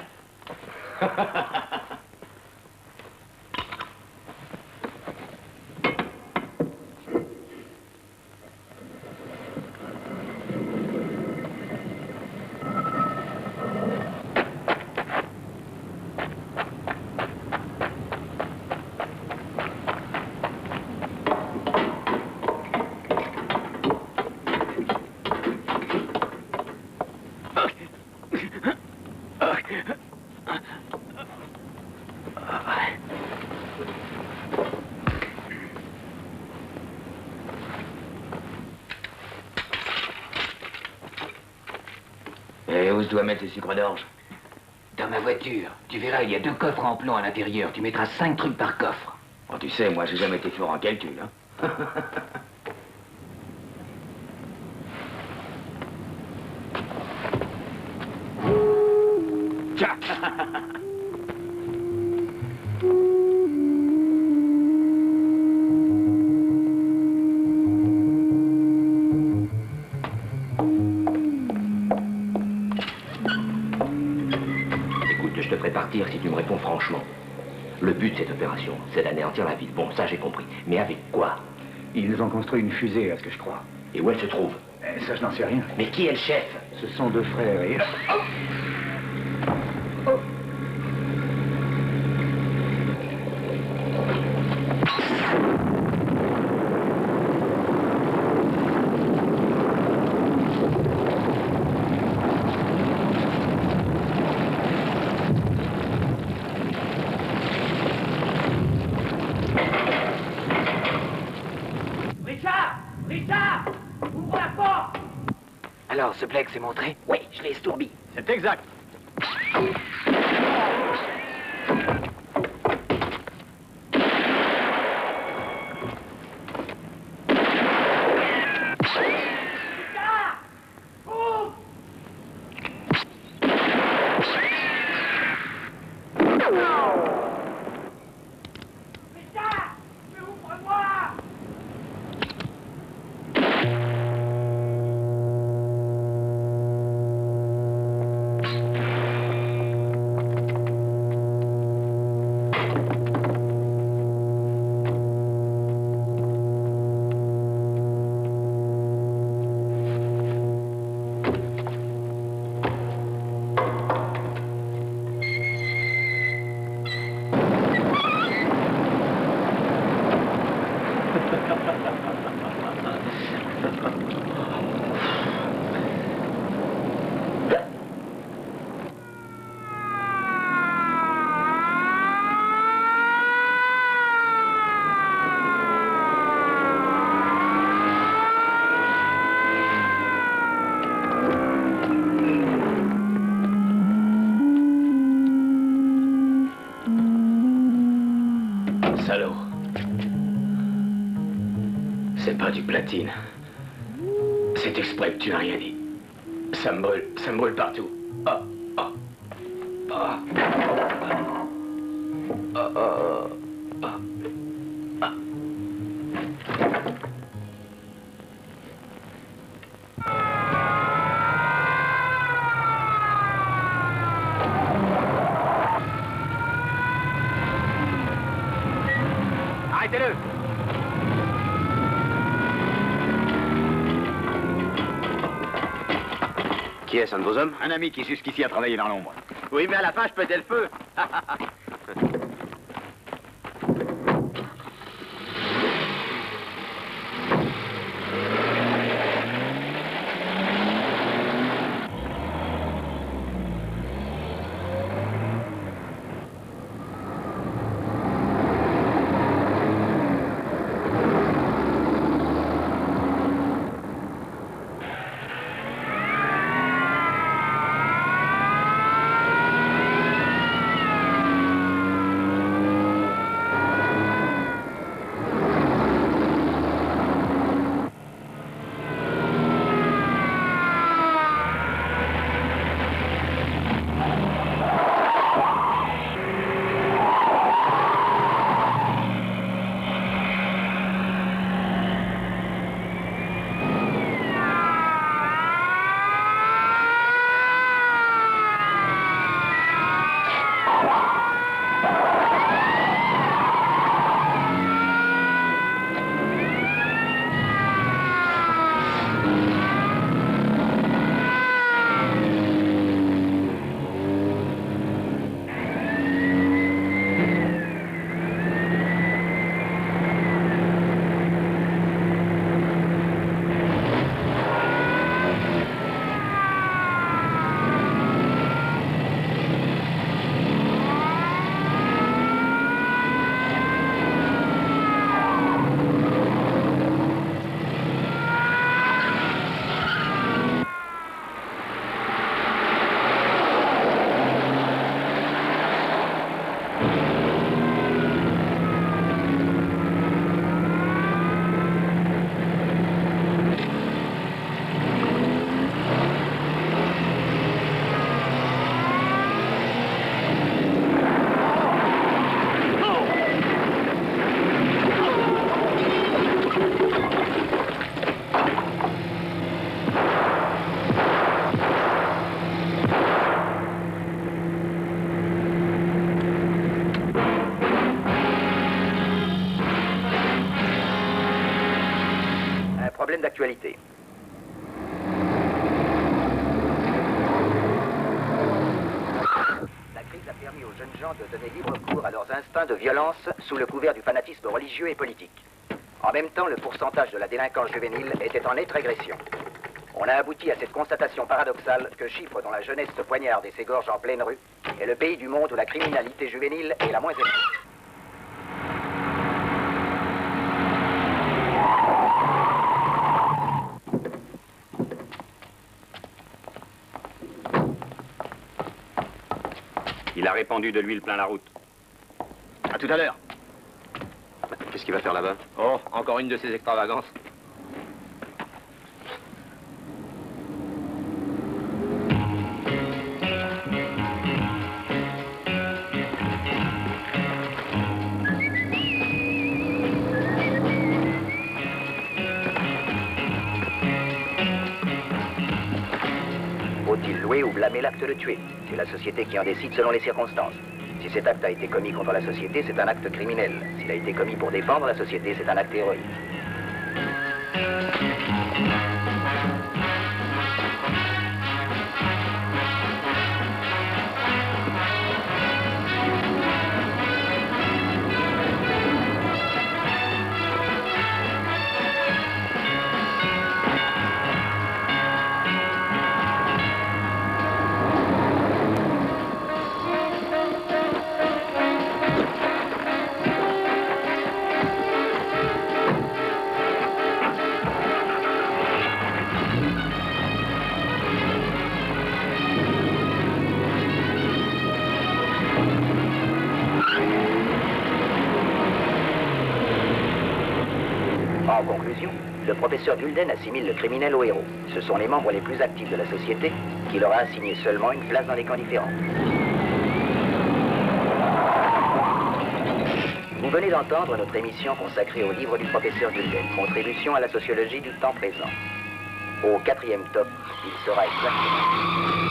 Et où je dois mettre les sucres d'orge? Dans ma voiture. Tu verras, il y a 2 coffres en plomb à l'intérieur. Tu mettras 5 trucs par coffre. Oh, tu sais, moi, j'ai jamais été fort en calcul, hein. Je te ferai partir si tu me réponds franchement. Le but de cette opération, c'est d'anéantir la ville. Bon, ça j'ai compris. Mais avec quoi? Ils ont construit une fusée, à ce que je crois. Et où elle se trouve? Ça, je n'en sais rien. Mais qui est le chef? Ce sont 2 frères et... Alors, ce Blake s'est montré? Oui, je l'ai estourbi. C'est exact. Salaud. C'est pas du platine. C'est exprès que tu n'as rien dit. Ça me brûle partout. Ah, ah, ah. Ah, ah, ah. Ah. Arrêtez-le! Qui est-ce, un de vos hommes? Un ami qui jusqu'ici a travaillé dans l'ombre. Oui, mais à la fin, je pétais le feu. Problème d'actualité. La crise a permis aux jeunes gens de donner libre cours à leurs instincts de violence sous le couvert du fanatisme religieux et politique. En même temps, le pourcentage de la délinquance juvénile était en nette régression. On a abouti à cette constatation paradoxale que Chypre, dont la jeunesse se poignarde et s'égorge en pleine rue, est le pays du monde où la criminalité juvénile est la moins élevée. Il a répandu de l'huile plein la route. À tout à l'heure. Qu'est-ce qu'il va faire là-bas? Oh, encore une de ces extravagances. Faut-il louer ou blâmer l'acte de tuer? C'est la société qui en décide selon les circonstances. Si cet acte a été commis contre la société, c'est un acte criminel. S'il a été commis pour défendre la société, c'est un acte héroïque. En conclusion, le professeur Dulden assimile le criminel au héros. Ce sont les membres les plus actifs de la société qui leur a assigné seulement une place dans les camps différents. Vous venez d'entendre notre émission consacrée au livre du professeur Dulden, Contribution à la sociologie du temps présent. Au 4e tome, il sera exactement...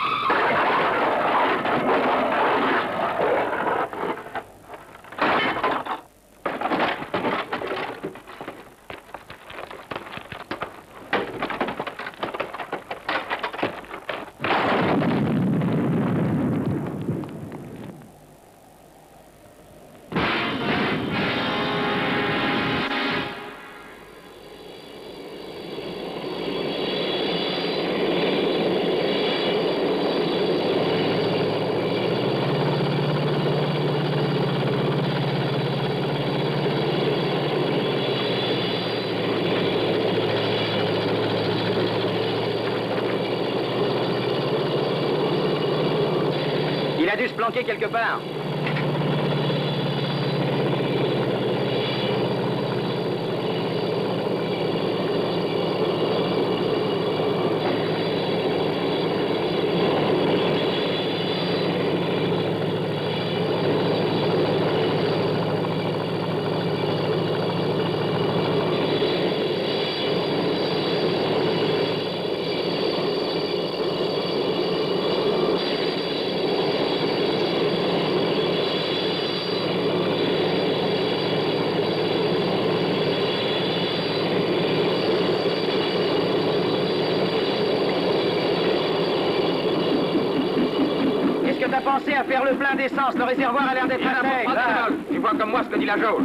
Il a dû se planquer quelque part. Pensez à faire le plein d'essence, le réservoir a l'air d'être à sec. Tu vois comme moi ce que dit la jauge.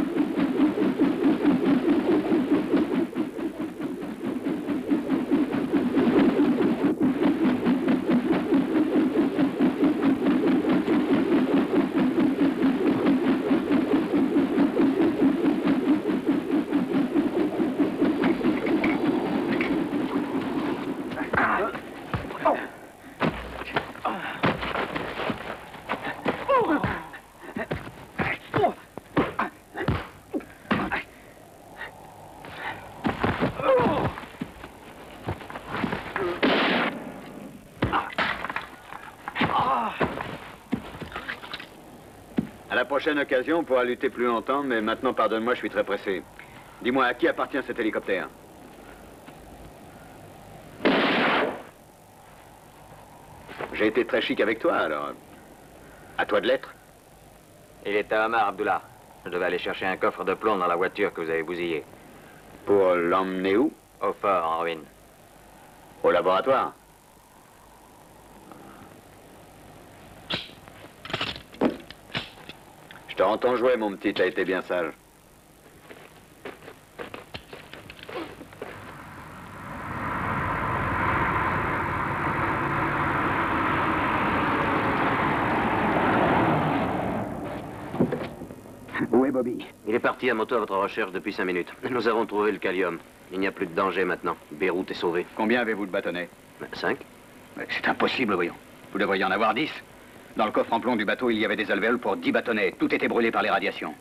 À la prochaine occasion, on pourra lutter plus longtemps, mais maintenant, pardonne-moi, je suis très pressé. Dis-moi, à qui appartient cet hélicoptère? J'ai été très chic avec toi, alors... À toi de l'être. Il est à Hamar, Abdullah. Je devais aller chercher un coffre de plomb dans la voiture que vous avez bousillée. Pour l'emmener où? Au fort, en ruine. Au laboratoire? Je te rends ton jouet, mon petit, t'as été bien sage. Où est Bobby? Il est parti à moto à votre recherche depuis 5 minutes. Nous avons trouvé le Kalium. Il n'y a plus de danger maintenant. Beyrouth est sauvé. Combien avez-vous de bâtonnets? 5. C'est impossible, voyons. Vous devriez en avoir 10. Dans le coffre en plomb du bateau, il y avait des alvéoles pour 10 bâtonnets. Tout était brûlé par les radiations.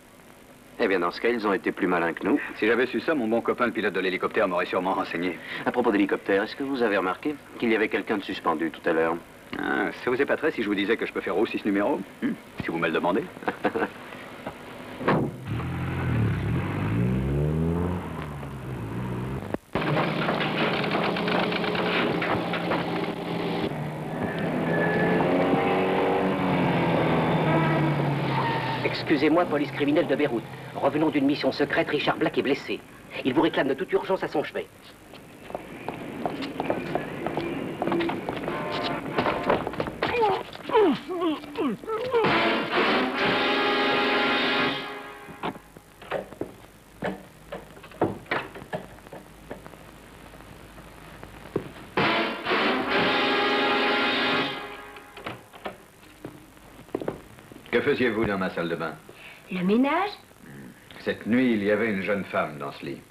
Eh bien, dans ce cas, ils ont été plus malins que nous. Si j'avais su ça, mon bon copain, le pilote de l'hélicoptère, m'aurait sûrement renseigné. À propos d'hélicoptère, est-ce que vous avez remarqué qu'il y avait quelqu'un de suspendu tout à l'heure? Ah, ça vous épaterait si je vous disais que je peux faire aussi ce numéro? Si vous me le demandez. Excusez-moi, police criminelle de Beyrouth. Revenons d'une mission secrète, Richard Black est blessé. Il vous réclame de toute urgence à son chevet. Que faisiez-vous dans ma salle de bain? Le ménage? Cette nuit, il y avait une jeune femme dans ce lit.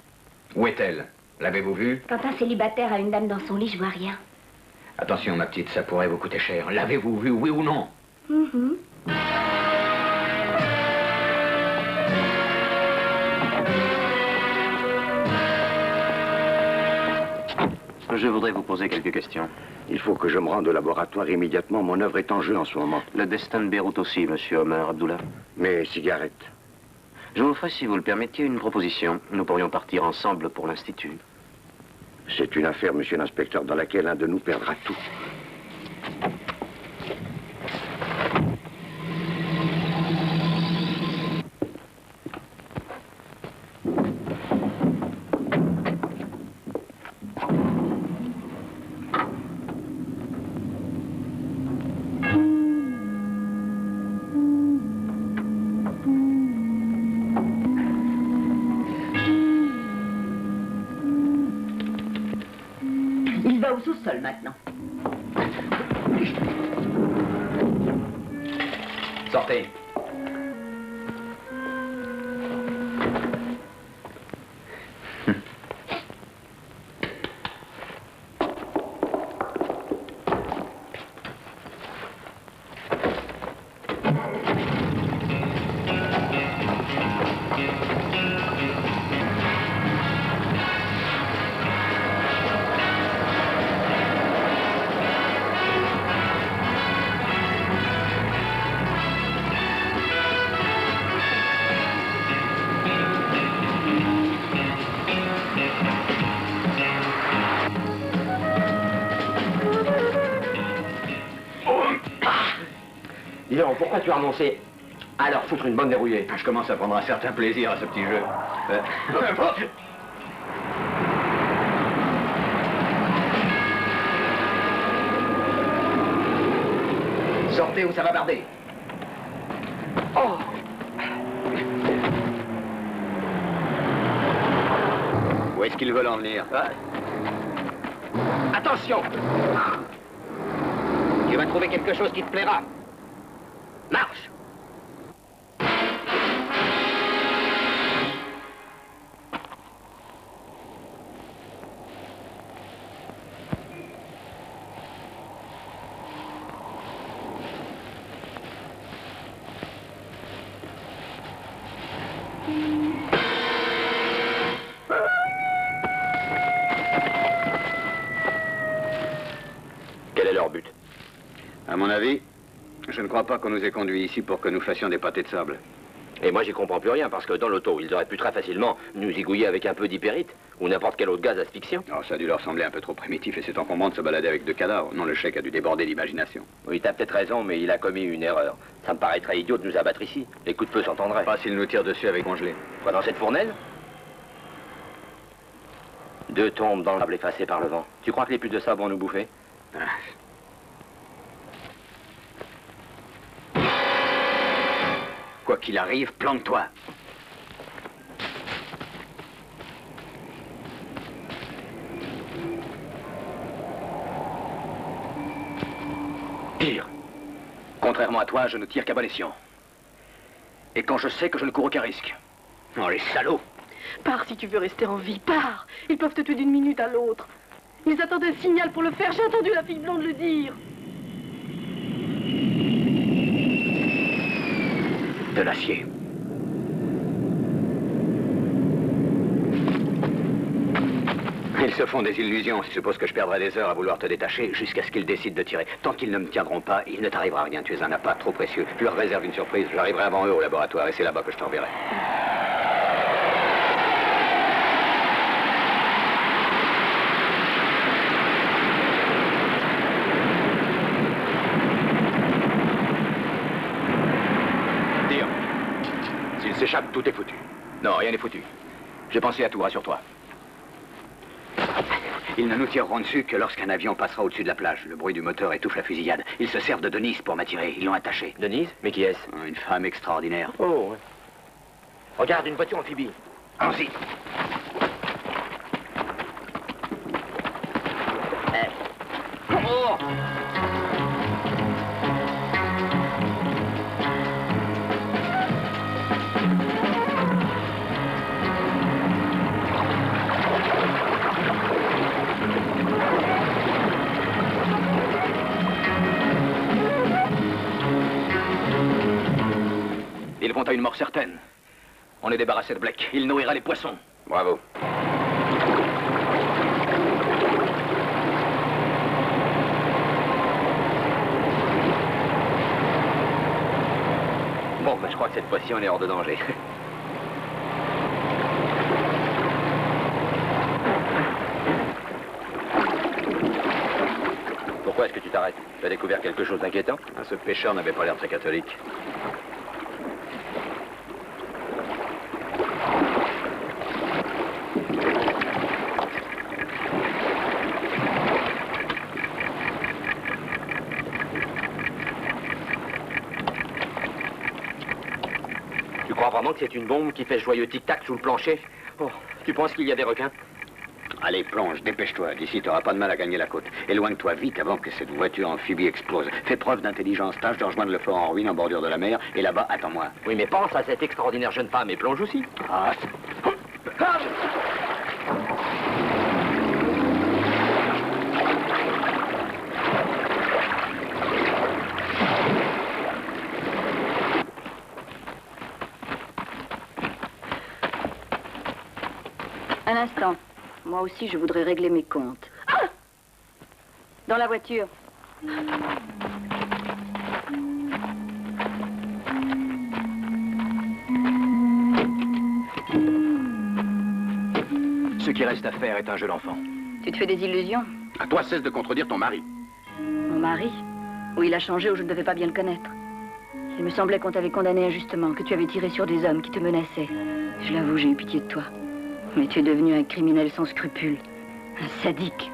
Où est-elle? L'avez-vous vue? Quand un célibataire a une dame dans son lit, je vois rien. Attention, ma petite, ça pourrait vous coûter cher. L'avez-vous vue, oui ou non? Je voudrais vous poser quelques questions. Il faut que je me rende au laboratoire immédiatement. Mon œuvre est en jeu en ce moment. Le destin de Beyrouth aussi, monsieur Omer Abdullah. Mes cigarettes. Je vous ferai, si vous le permettiez, une proposition. Nous pourrions partir ensemble pour l'Institut. C'est une affaire, monsieur l'inspecteur, dans laquelle un de nous perdra tout. Il va au sous-sol maintenant. Sortez. Dis donc, pourquoi tu as renoncé à leur foutre une bonne dérouillée? Je commence à prendre un certain plaisir à ce petit jeu. Sortez ou ça va barder. Oh! Où est-ce qu'ils veulent en venir? Attention! Tu vas trouver quelque chose qui te plaira. Marche! Quel est leur but? À mon avis, je ne crois pas qu'on nous ait conduits ici pour que nous fassions des pâtés de sable. Et moi, j'y comprends plus rien, parce que dans l'auto, ils auraient pu très facilement nous zigouiller avec un peu d'hypérite, ou n'importe quel autre gaz asphyxiant. Oh, ça a dû leur sembler un peu trop primitif, et c'est encombrant de se balader avec deux cadavres. Non, le chèque a dû déborder d'imagination. Oui, t'as peut-être raison, mais il a commis une erreur. Ça me paraîtrait idiot de nous abattre ici. Les coups de feu s'entendraient. Pas s'ils nous tirent dessus avec congelé. Quoi, dans cette fournaise? 2 tombes dans le sable effacées par le vent. Tu crois que les putes de sable vont nous bouffer? Quoi qu'il arrive, plante-toi. Tire. Contrairement à toi, je ne tire qu'à bon escient. Et quand je sais que je ne cours aucun risque. Oh, les salauds! Pars si tu veux rester en vie, pars. Ils peuvent te tuer d'une minute à l'autre. Ils attendent un signal pour le faire, j'ai entendu la fille blonde le dire. De l'acier. Ils se font des illusions. Ils supposent que je perdrai des heures à vouloir te détacher jusqu'à ce qu'ils décident de tirer. Tant qu'ils ne me tiendront pas, il ne t'arrivera rien. Tu es un appât trop précieux. Je leur réserve une surprise. J'arriverai avant eux au laboratoire et c'est là-bas que je t'enverrai. Dire. S'ils s'échappent, tout est foutu. Non, rien n'est foutu. J'ai pensé à tout, rassure-toi. Ils ne nous tireront dessus que lorsqu'un avion passera au-dessus de la plage. Le bruit du moteur étouffe la fusillade. Ils se servent de Denise pour m'attirer. Ils l'ont attachée. Denise? Mais qui est-ce? Une femme extraordinaire. Oh, ouais. Regarde, une voiture amphibie. Allons-y. Oh! Ils vont à une mort certaine. On est débarrassé de Blake. Il nourrira les poissons. Bravo. Bon, ben, je crois que cette fois-ci, on est hors de danger. Pourquoi est-ce que tu t'arrêtes? Tu as découvert quelque chose d'inquiétant? Ce pêcheur n'avait pas l'air très catholique. Tu crois vraiment que c'est une bombe qui fait ce joyeux tic-tac sous le plancher? Oh, tu penses qu'il y a des requins? Allez, plonge, dépêche-toi. D'ici, t'auras pas de mal à gagner la côte. Éloigne-toi vite avant que cette voiture amphibie explose. Fais preuve d'intelligence. Tâche de rejoindre le fort en ruine en bordure de la mer. Et là-bas, attends-moi. Oui, mais pense à cette extraordinaire jeune femme et plonge aussi. Ah. Un instant. Moi aussi, je voudrais régler mes comptes. Ah! Dans la voiture. Ce qui reste à faire est un jeu d'enfant. Tu te fais des illusions? À toi, cesse de contredire ton mari. Mon mari? Oui, il a changé ou je ne devais pas bien le connaître. Il me semblait qu'on t'avait condamné injustement, que tu avais tiré sur des hommes qui te menaçaient. Je l'avoue, j'ai eu pitié de toi. Mais tu es devenu un criminel sans scrupules. Un sadique.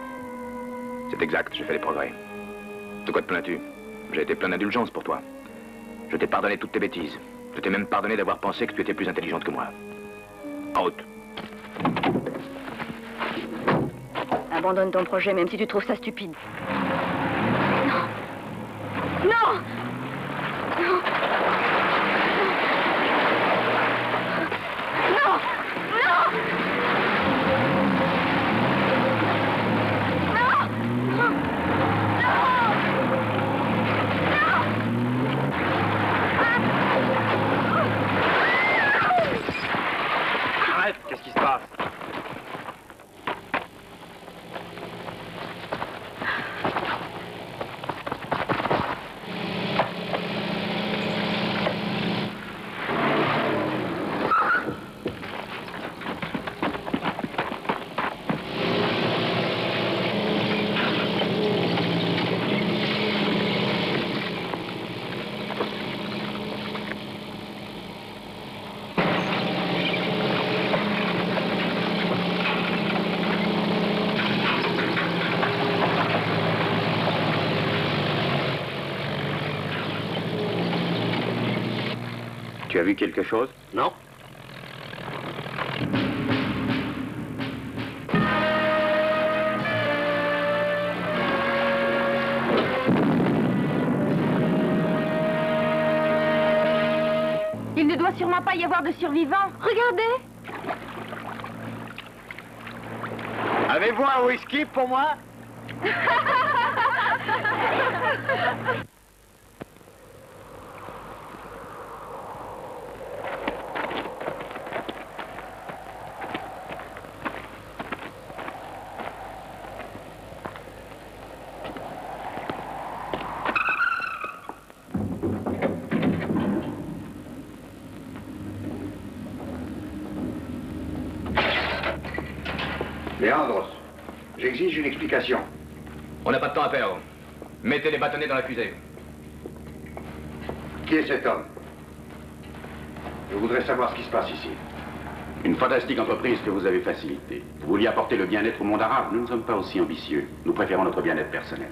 C'est exact, j'ai fait des progrès. De quoi te plains-tu? J'ai été plein d'indulgence pour toi. Je t'ai pardonné toutes tes bêtises. Je t'ai même pardonné d'avoir pensé que tu étais plus intelligente que moi. En route. Abandonne ton projet, même si tu trouves ça stupide. Non! Non! Non! Non! Arrête, qu'est-ce qui se passe? Tu as vu quelque chose? Non. Il ne doit sûrement pas y avoir de survivants. Regardez. Avez-vous un whisky pour moi? Leandros, j'exige une explication. On n'a pas de temps à perdre. Mettez les bâtonnets dans la fusée. Qui est cet homme? Je voudrais savoir ce qui se passe ici. Une fantastique entreprise que vous avez facilitée. Vous vouliez apporter le bien-être au monde arabe. Nous ne sommes pas aussi ambitieux. Nous préférons notre bien-être personnel.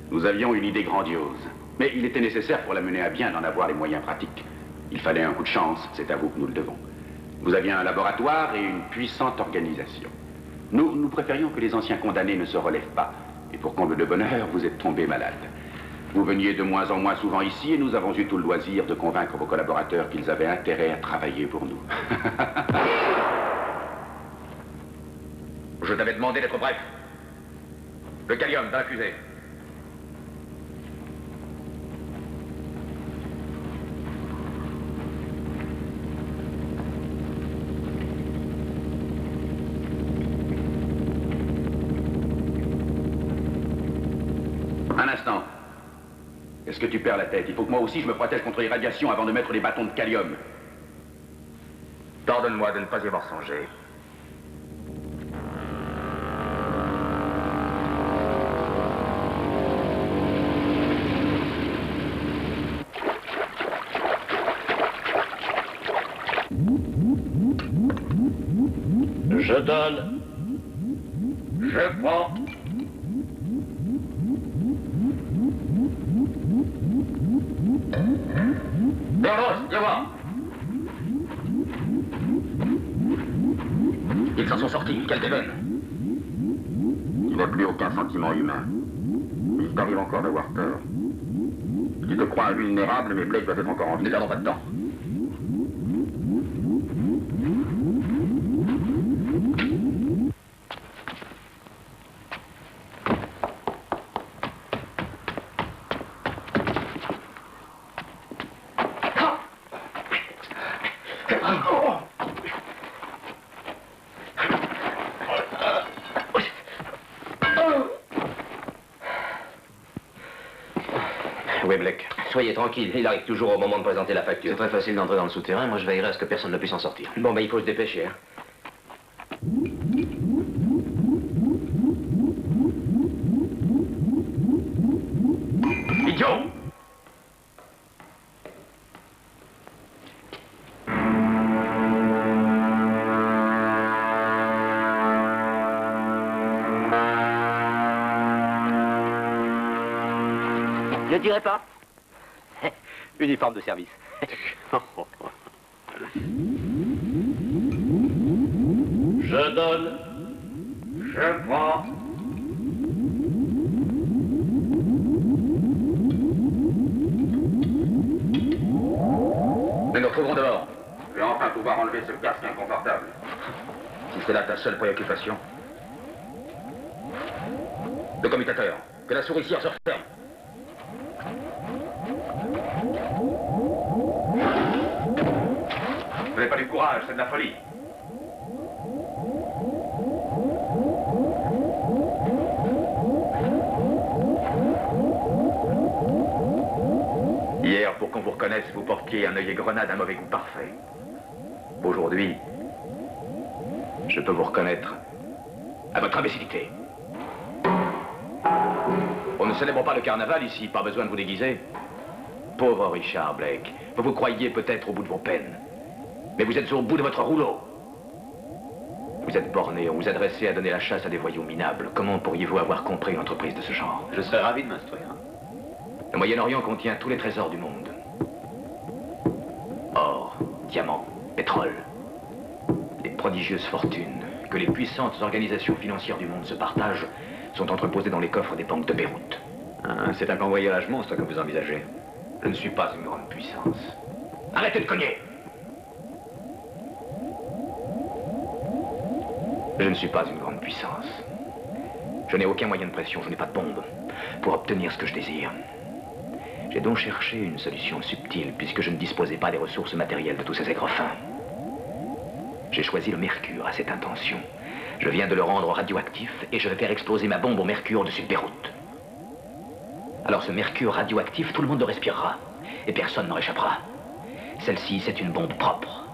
Nous avions une idée grandiose. Mais il était nécessaire pour la mener à bien d'en avoir les moyens pratiques. Il fallait un coup de chance. C'est à vous que nous le devons. Vous aviez un laboratoire et une puissante organisation. Nous préférions que les anciens condamnés ne se relèvent pas. Et pour comble de bonheur, vous êtes tombé malade. Vous veniez de moins en moins souvent ici et nous avons eu tout le loisir de convaincre vos collaborateurs qu'ils avaient intérêt à travailler pour nous. Je t'avais demandé d'être bref. Le Callium dans la fusée. Un instant. Est-ce que tu perds la tête? Il faut que moi aussi je me protège contre les radiations avant de mettre les bâtons de Callium. Pardonne-moi de ne pas y avoir songé. Je donne. Je prends. Leandros, viens voir. Ils s'en sont sortis, quel déveine. Tu n'as plus aucun sentiment humain. Il t'arrive encore d'avoir peur. Tu te crois invulnérable, mais Blake doit être encore en vie. Ne perdons pas de temps. Oui, Blake. Soyez tranquille, il arrive toujours au moment de présenter la facture. C'est très facile d'entrer dans le souterrain, moi je veillerai à ce que personne ne puisse en sortir. Bon, ben il faut se dépêcher, hein. Idiot! Je dirais pas. Uniforme de service. Je donne. Je prends. Nous nous retrouverons dehors. Je vais enfin pouvoir enlever ce casque inconfortable. Si c'est là ta seule préoccupation. Le commutateur, que la souricière se referme. Vous n'avez pas du courage, c'est de la folie. Hier, pour qu'on vous reconnaisse, vous portiez un œil grenade, un mauvais goût parfait. Aujourd'hui, je peux vous reconnaître à votre imbécilité. On ne célèbre pas le carnaval ici, pas besoin de vous déguiser. Pauvre Richard Blake, vous vous croyiez peut-être au bout de vos peines. Mais vous êtes au bout de votre rouleau. Vous êtes borné, on vous a dressé à donner la chasse à des voyous minables. Comment pourriez-vous avoir compris une entreprise de ce genre? Je serais ravi de m'instruire. Le Moyen-Orient contient tous les trésors du monde. Or, diamants, pétrole. Les prodigieuses fortunes que les puissantes organisations financières du monde se partagent sont entreposées dans les coffres des banques de Beyrouth. C'est un cambriolage monstre que vous envisagez. Je ne suis pas une grande puissance. Arrêtez de cogner! Je ne suis pas une grande puissance. Je n'ai aucun moyen de pression, je n'ai pas de bombe pour obtenir ce que je désire. J'ai donc cherché une solution subtile puisque je ne disposais pas des ressources matérielles de tous ces aigrefins. J'ai choisi le mercure à cette intention. Je viens de le rendre radioactif et je vais faire exploser ma bombe au mercure au-dessus de Beyrouth. Alors ce mercure radioactif, tout le monde le respirera et personne n'en échappera. Celle-ci, c'est une bombe propre.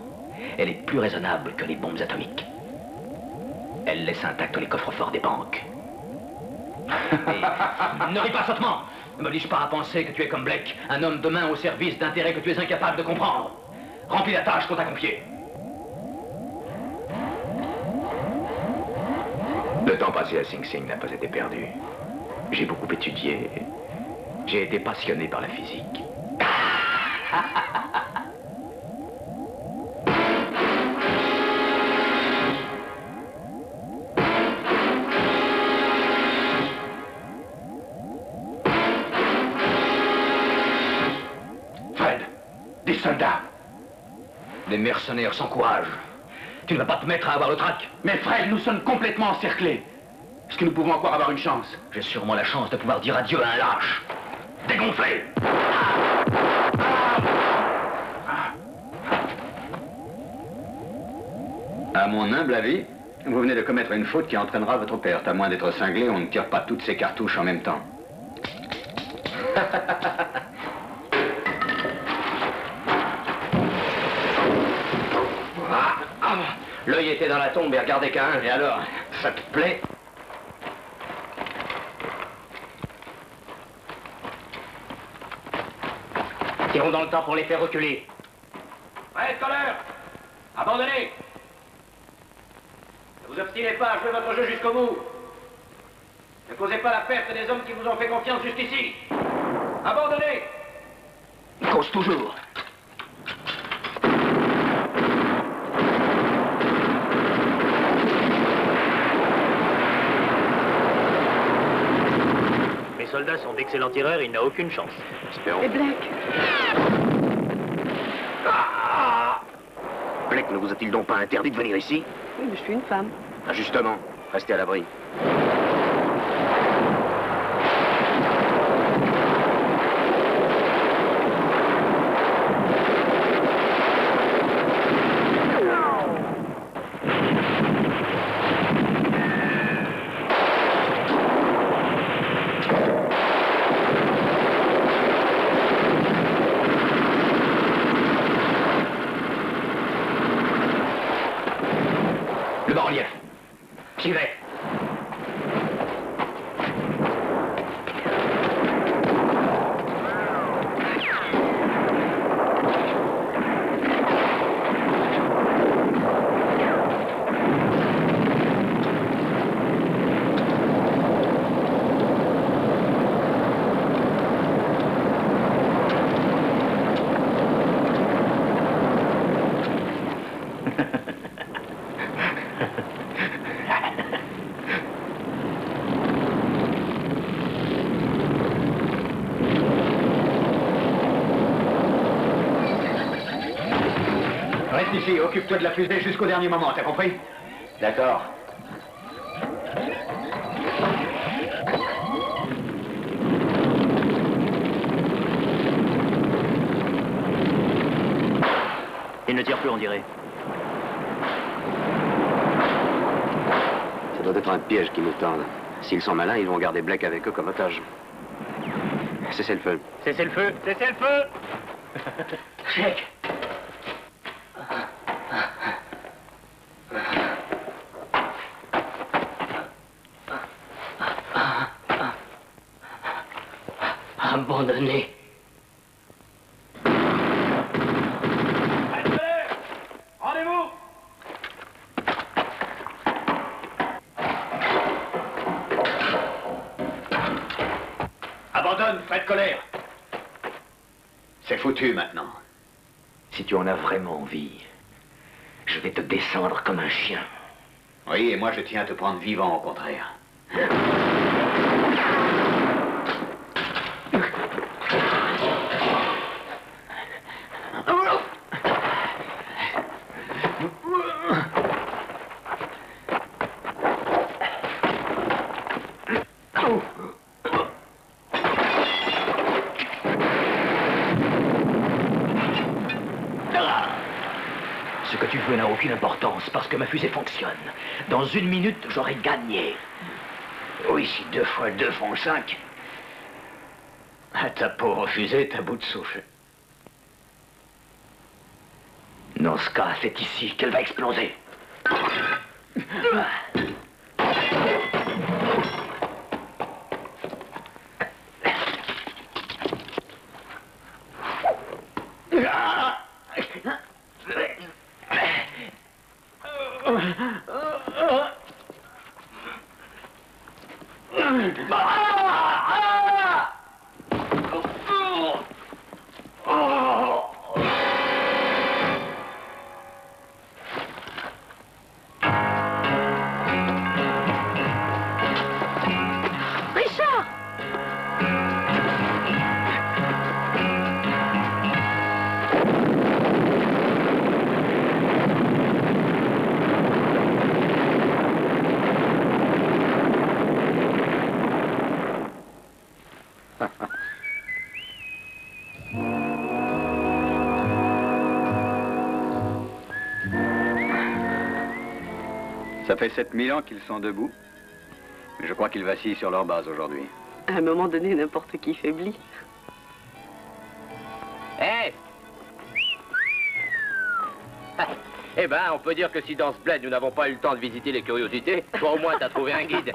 Elle est plus raisonnable que les bombes atomiques. Elle laisse intacts les coffres-forts des banques. Et ne ris pas sottement. Ne m'oblige pas à penser que tu es comme Blake, un homme de main au service d'intérêts que tu es incapable de comprendre. Remplis la tâche qu'on t'a confiée. Le temps passé à Sing Sing n'a pas été perdu. J'ai beaucoup étudié. J'ai été passionné par la physique. Fred, des soldats. Les mercenaires sans courage. Tu ne vas pas te mettre à avoir le trac. Mais Fred, nous sommes complètement encerclés. Est-ce que nous pouvons encore avoir une chance? J'ai sûrement la chance de pouvoir dire adieu à un lâche. Dégonflé. À mon humble avis, vous venez de commettre une faute qui entraînera votre perte. À moins d'être cinglé, on ne tire pas toutes ces cartouches en même temps. L'œil était dans la tombe et regardait qu'à un. Et alors, ça te plaît? Tirons dans le temps pour les faire reculer. Fred Kohler, abandonnez. Ne vous obstinez pas à jouer votre jeu jusqu'au bout. Ne causez pas la perte des hommes qui vous ont fait confiance jusqu'ici. Abandonnez. Cause toujours. Mes soldats sont d'excellents tireurs, il n'a aucune chance. Et Blake? Blake ne vous a-t-il donc pas interdit de venir ici? Oui, mais je suis une femme. Ah, justement, restez à l'abri. Le bas-relief. J'y vais. Reste ici, occupe-toi de la fusée jusqu'au dernier moment, t'as compris? D'accord. Il ne tire plus, on dirait. Ça doit être un piège qui nous tendent. S'ils sont malins, ils vont garder Blake avec eux comme otage. Cessez le feu. Cessez le feu! Cessez le feu! Jake. Abandonné. Rendez-vous. Abandonne, Fred Kohler. C'est foutu maintenant. Si tu en as vraiment envie, je vais te descendre comme un chien. Oui, et moi je tiens à te prendre vivant au contraire. Ce que tu veux n'a aucune importance parce que ma fusée fonctionne. Dans 1 minute, j'aurai gagné. Oui, si 2 fois 2 font 5. Ta pauvre fusée est à bout de souffle. Dans ce cas, c'est ici qu'elle va exploser. Richard! Ça fait 7000 ans qu'ils sont debout. Mais je crois qu'ils vacillent sur leur base aujourd'hui. À un moment donné, n'importe qui faiblit. Eh Eh ben, on peut dire que si dans ce bled, nous n'avons pas eu le temps de visiter les curiosités, toi au moins t'as trouvé un guide.